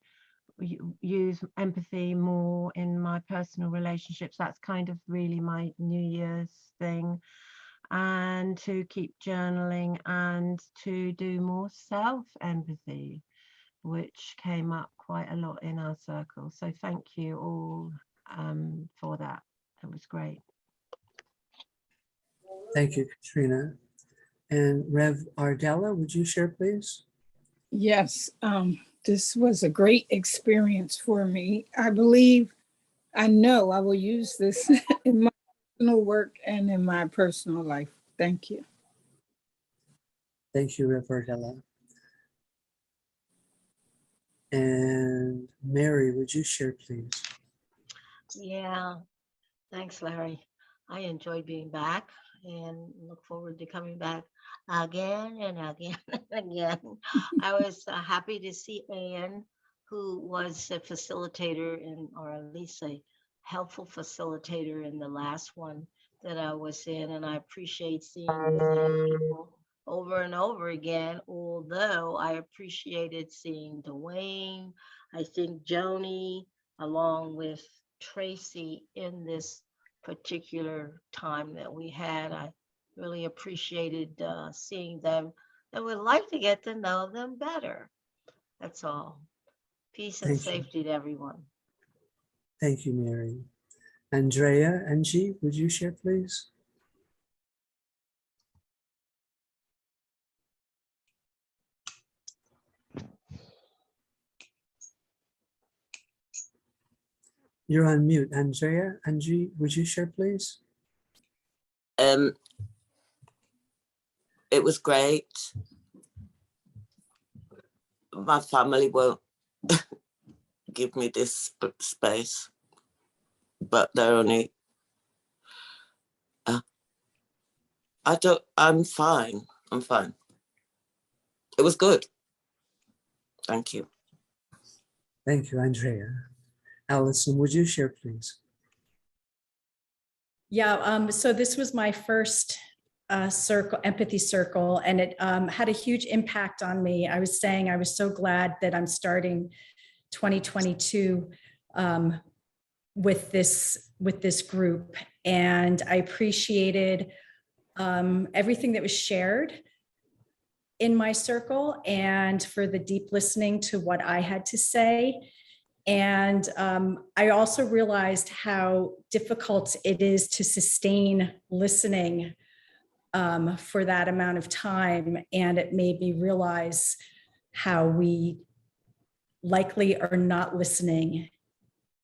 use empathy more in my personal relationships. That's kind of really my New Year's thing. And to keep journaling and to do more self-empathy, which came up quite a lot in our circle. So thank you all for that. It was great. Thank you, Katrina. And Rev Ardella, would you share, please? Yes, this was a great experience for me. I know I will use this in my personal work and in my personal life. Thank you. Thank you, Rev Ardella. And Mary, would you share, please? Yeah, thanks, Larry. I enjoyed being back and look forward to coming back again and again and again. I was happy to see Anne, who was a facilitator or at least a helpful facilitator in the last one that I was in, and I appreciate seeing the same people over and over again, although I appreciated seeing Dwayne, I think Joni, along with Tracy in this particular time that we had. I really appreciated seeing them and would like to get to know them better. That's all. Peace and safety to everyone. Thank you, Mary. Andrea, Angie, would you share, please? You're on mute, Andrea. Angie, would you share, please? It was great. My family won't give me this space, but they're only, I'm fine. I'm fine. It was good. Thank you. Thank you, Andrea. Allison, would you share, please? Yeah, so this was my first empathy circle, and it had a huge impact on me. I was saying I was so glad that I'm starting 2022 with this group, and I appreciated everything that was shared in my circle, and for the deep listening to what I had to say. And I also realized how difficult it is to sustain listening for that amount of time. And it made me realize how we likely are not listening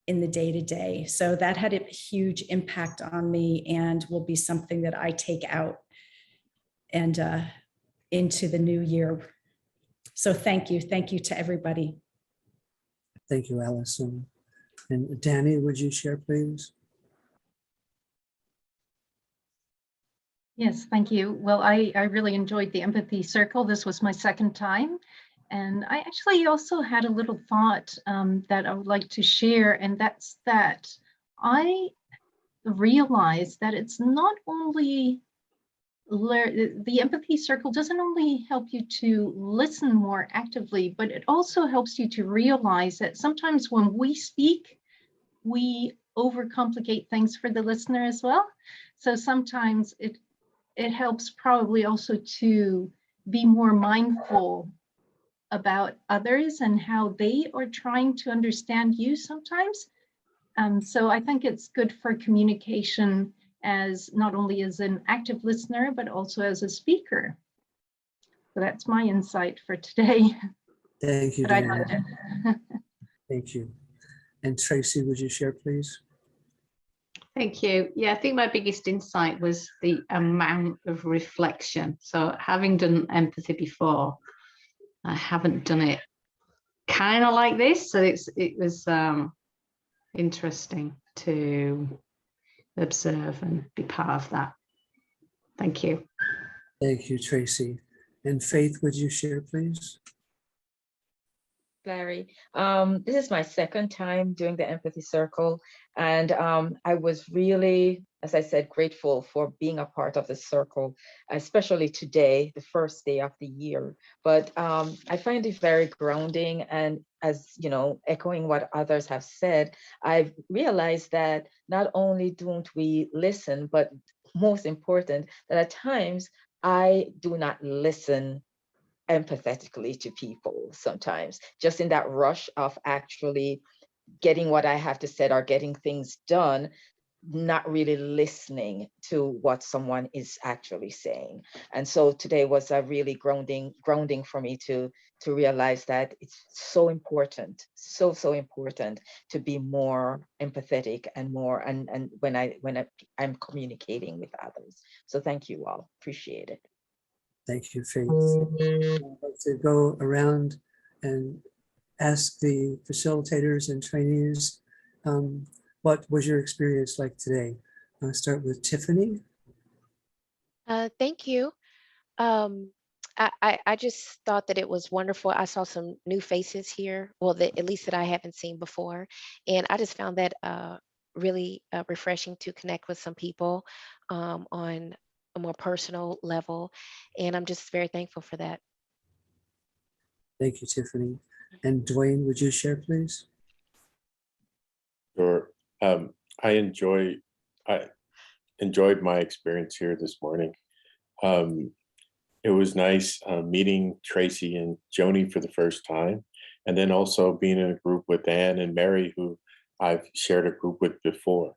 in the day-to-day. So that had a huge impact on me and will be something that I take out and into the new year. So thank you to everybody. Thank you, Allison. And Danny, would you share, please? Yes, thank you. Well, I really enjoyed the Empathy Circle. This was my second time. And I actually also had a little thought that I would like to share, and that's that I realized that it's not only the Empathy Circle doesn't only help you to listen more actively, but it also helps you to realize that sometimes when we speak, we overcomplicate things for the listener as well. So sometimes it helps probably also to be more mindful about others and how they are trying to understand you sometimes. So I think it's good for communication as not only as an active listener, but also as a speaker. So that's my insight for today. Thank you, But I Danny. loved it. Thank you. And Tracy, would you share, please? Thank you. Yeah, I think my biggest insight was the amount of reflection. So having done empathy before, I haven't done it kind of like this. So it was interesting to observe and be part of that. Thank you. Thank you, Tracy. And Faith, would you share, please? Larry, this is my second time doing the Empathy Circle, and I was really as I said, grateful for being a part of the circle, especially today, the first day of the year. But I find it very grounding. And as you know, echoing what others have said, I've realized that not only don't we listen, but most important, that at times I do not listen empathetically to people sometimes, just in that rush of actually getting what I have to say or getting things done, not really listening to what someone is actually saying. And so today was a really grounding for me to realize that it's so important, so important to be more empathetic and more and when I'm communicating with others. So thank you all, appreciate it. Thank you, Faith. I'd like to go around and ask the facilitators and trainees, what was your experience like today? I'll start with Tiffany. Thank you. I just thought that it was wonderful. I saw some new faces here, well, at least that I haven't seen before. And I just found that really refreshing to connect with some people on a more personal level. And I'm just very thankful for that. Thank you, Tiffany. And Dwayne, would you share, please? Sure. I enjoyed my experience here this morning. It was nice meeting Tracy and Joni for the first time, and then also being in a group with Anne and Mary, who I've shared a group with before.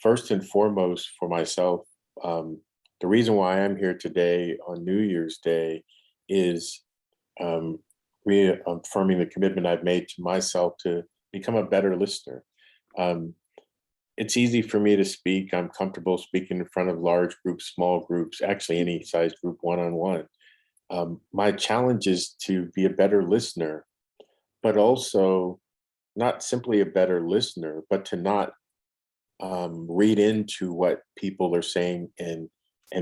First and foremost for myself, the reason why I'm here today on New Year's Day is reaffirming the commitment I've made to myself to become a better listener. It's easy for me to speak. I'm comfortable speaking in front of large groups, small groups, actually any size group, one-on-one. My challenge is to be a better listener, but also not simply a better listener, but to not read into what people are saying and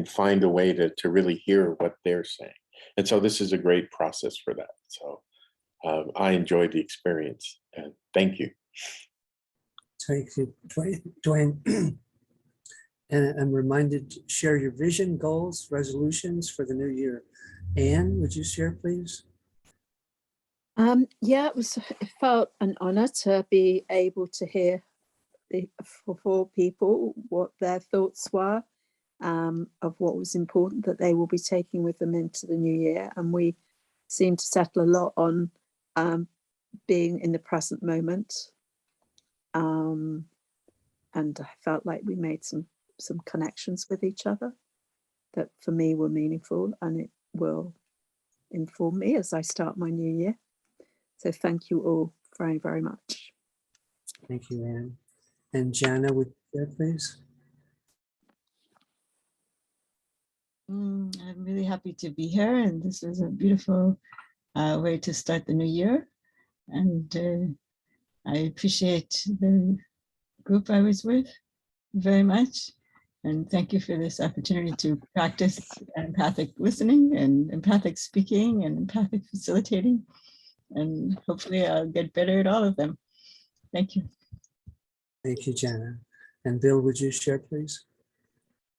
find a way to really hear what they're saying. And so this is a great process for that. So I enjoyed the experience, and thank you. Thank you, Dwayne. And I'm reminded to share your vision, goals, resolutions for the new year. Anne, would you share, please? Yeah, it felt an honor to be able to hear for 4 people what their thoughts were of what was important that they will be taking with them into the new year. And we seemed to settle a lot on being in the present moment. And I felt like we made some connections with each other that for me were meaningful, and it will inform me as I start my new year. So thank you all very, very much. Thank you, Anne. And Jana, would you share, please? I'm really happy to be here, and this is a beautiful way to start the new year. And I appreciate the group I was with very much. And thank you for this opportunity to practice empathic listening and empathic speaking and empathic facilitating. And hopefully I'll get better at all of them. Thank you. Thank you, Jana. And Bill, would you share, please?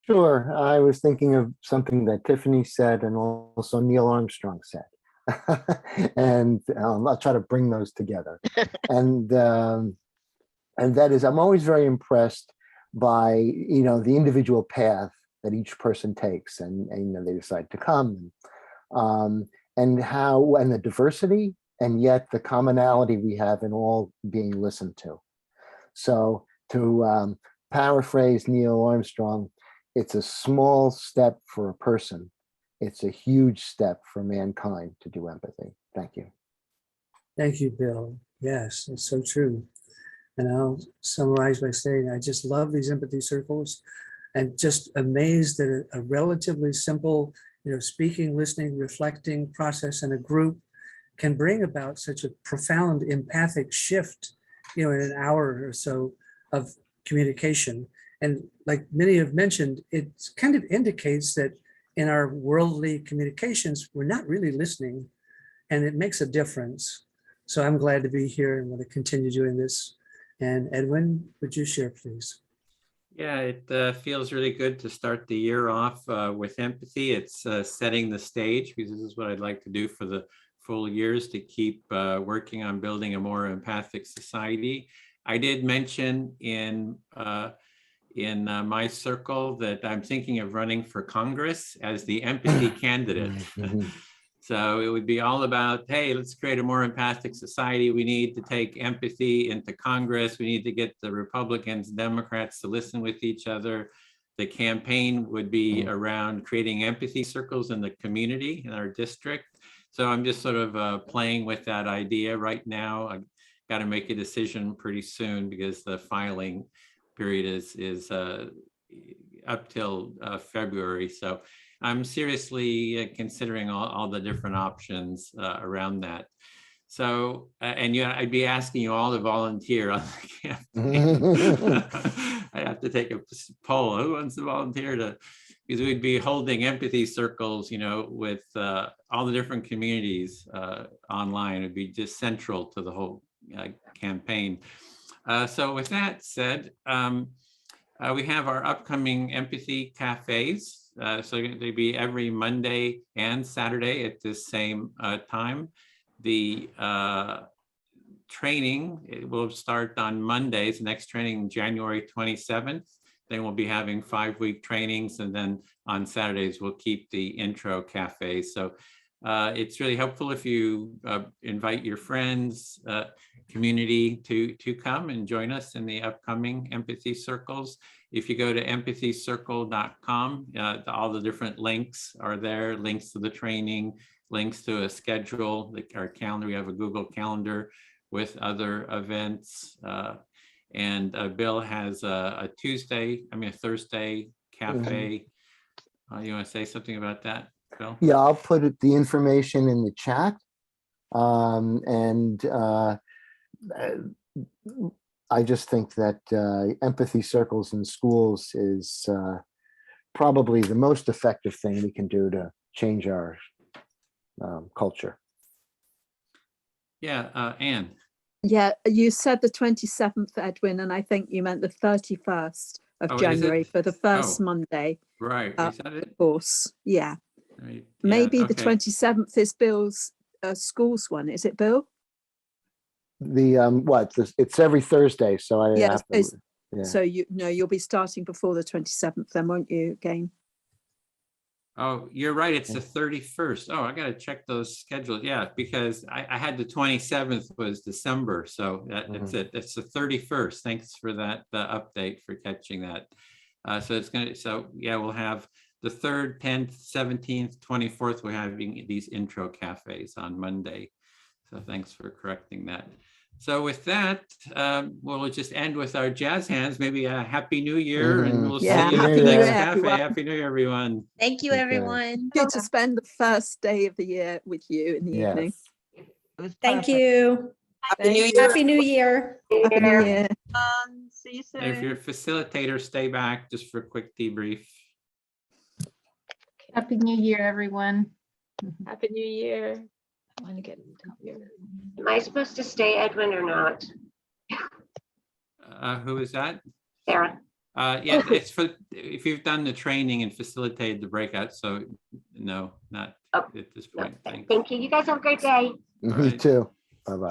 Sure. I was thinking of something that Tiffany said and also Neil Armstrong said. And I'll try to bring those together. And that is, I'm always very impressed by, the individual path that each person takes, and they decide to come, and the diversity, and yet the commonality we have in all being listened to. So to paraphrase Neil Armstrong, it's a small step for a person. It's a huge step for mankind to do empathy. Thank you. Thank you, Bill. Yes, it's so true. And I'll summarize by saying I just love these empathy circles, and just amazed that a relatively simple, speaking, listening, reflecting process in a group can bring about such a profound empathic shift, in an hour or so of communication. And like many have mentioned, it kind of indicates that in our worldly communications, we're not really listening, and it makes a difference. So I'm glad to be here and want to continue doing this. And Edwin, would you share, please? Yeah, it feels really good to start the year off with empathy. It's setting the stage, because this is what I'd like to do for the full years, to keep working on building a more empathic society. I did mention in my circle that I'm thinking of running for Congress as the empathy candidate. So it would be all about, hey, let's create a more empathic society. We need to take empathy into Congress. We need to get the Republicans, Democrats to listen with each other. The campaign would be around creating empathy circles in the community, in our district. So I'm just sort of playing with that idea right now. I've got to make a decision pretty soon, because the filing period is up till February. So I'm seriously considering all the different options around that. So, and yeah, I'd be asking you all to volunteer on the campaign. I have to take a poll. Who wants to volunteer to? Because we'd be holding empathy circles, you know, with all the different communities online. It'd be just central to the whole campaign. So with that said, we have our upcoming empathy cafes. So they'll be every Monday and Saturday at this same time. The training, it will start on Mondays, next training January 27th. Then we'll be having 5-week trainings, and then on Saturdays we'll keep the intro cafe. So it's really helpful if you invite your friends, community to come and join us in the upcoming empathy circles. If you go to empathycircle.com, all the different links are there, links to the training, links to a schedule, like our calendar. We have a Google Calendar with other events. And Bill has a Thursday cafe. You want to say something about that, Bill? Yeah, I'll put the information in the chat. I just think that empathy circles in schools is probably the most effective thing we can do to change our culture. Yeah, Anne. Yeah, you said the 27th, Edwin, and I think you meant the 31st of January for the first Monday. Right, is that it? Course, yeah. Right. Maybe Yeah, the 27th is Bill's schools one. Is it, Bill? The it's every Thursday, so I Yes. have to, yeah. So you'll be starting before the 27th, then, won't you? Again. Oh, you're right. It's the 31st. Oh, I got to check those schedules. Yeah, because I had the 27th was December. So that's it. It's the 31st. Thanks for that update, for catching that. So we'll have the 3rd, 10th, 17th, 24th. We're having these intro cafes on Monday. So thanks for correcting that. So with that, we'll just end with our jazz hands. Maybe a Happy New Year, and we'll see you at the next cafe. Happy New Year, everyone. Thank you, everyone. Good to spend the first day of the year with you in the evening. Thank you. Happy New Year. Happy New Year. Happy New Year. See you soon. If you're a facilitator, stay back just for a quick debrief. Happy New Year, everyone. Happy New Year. I want to get up here. Am I supposed to stay, Edwin, or not? Who is that? Sarah. Yeah, it's for if you've done the training and facilitated the breakout. So no, not at this point. Thank you. You guys have a great day. Me too. Bye-bye.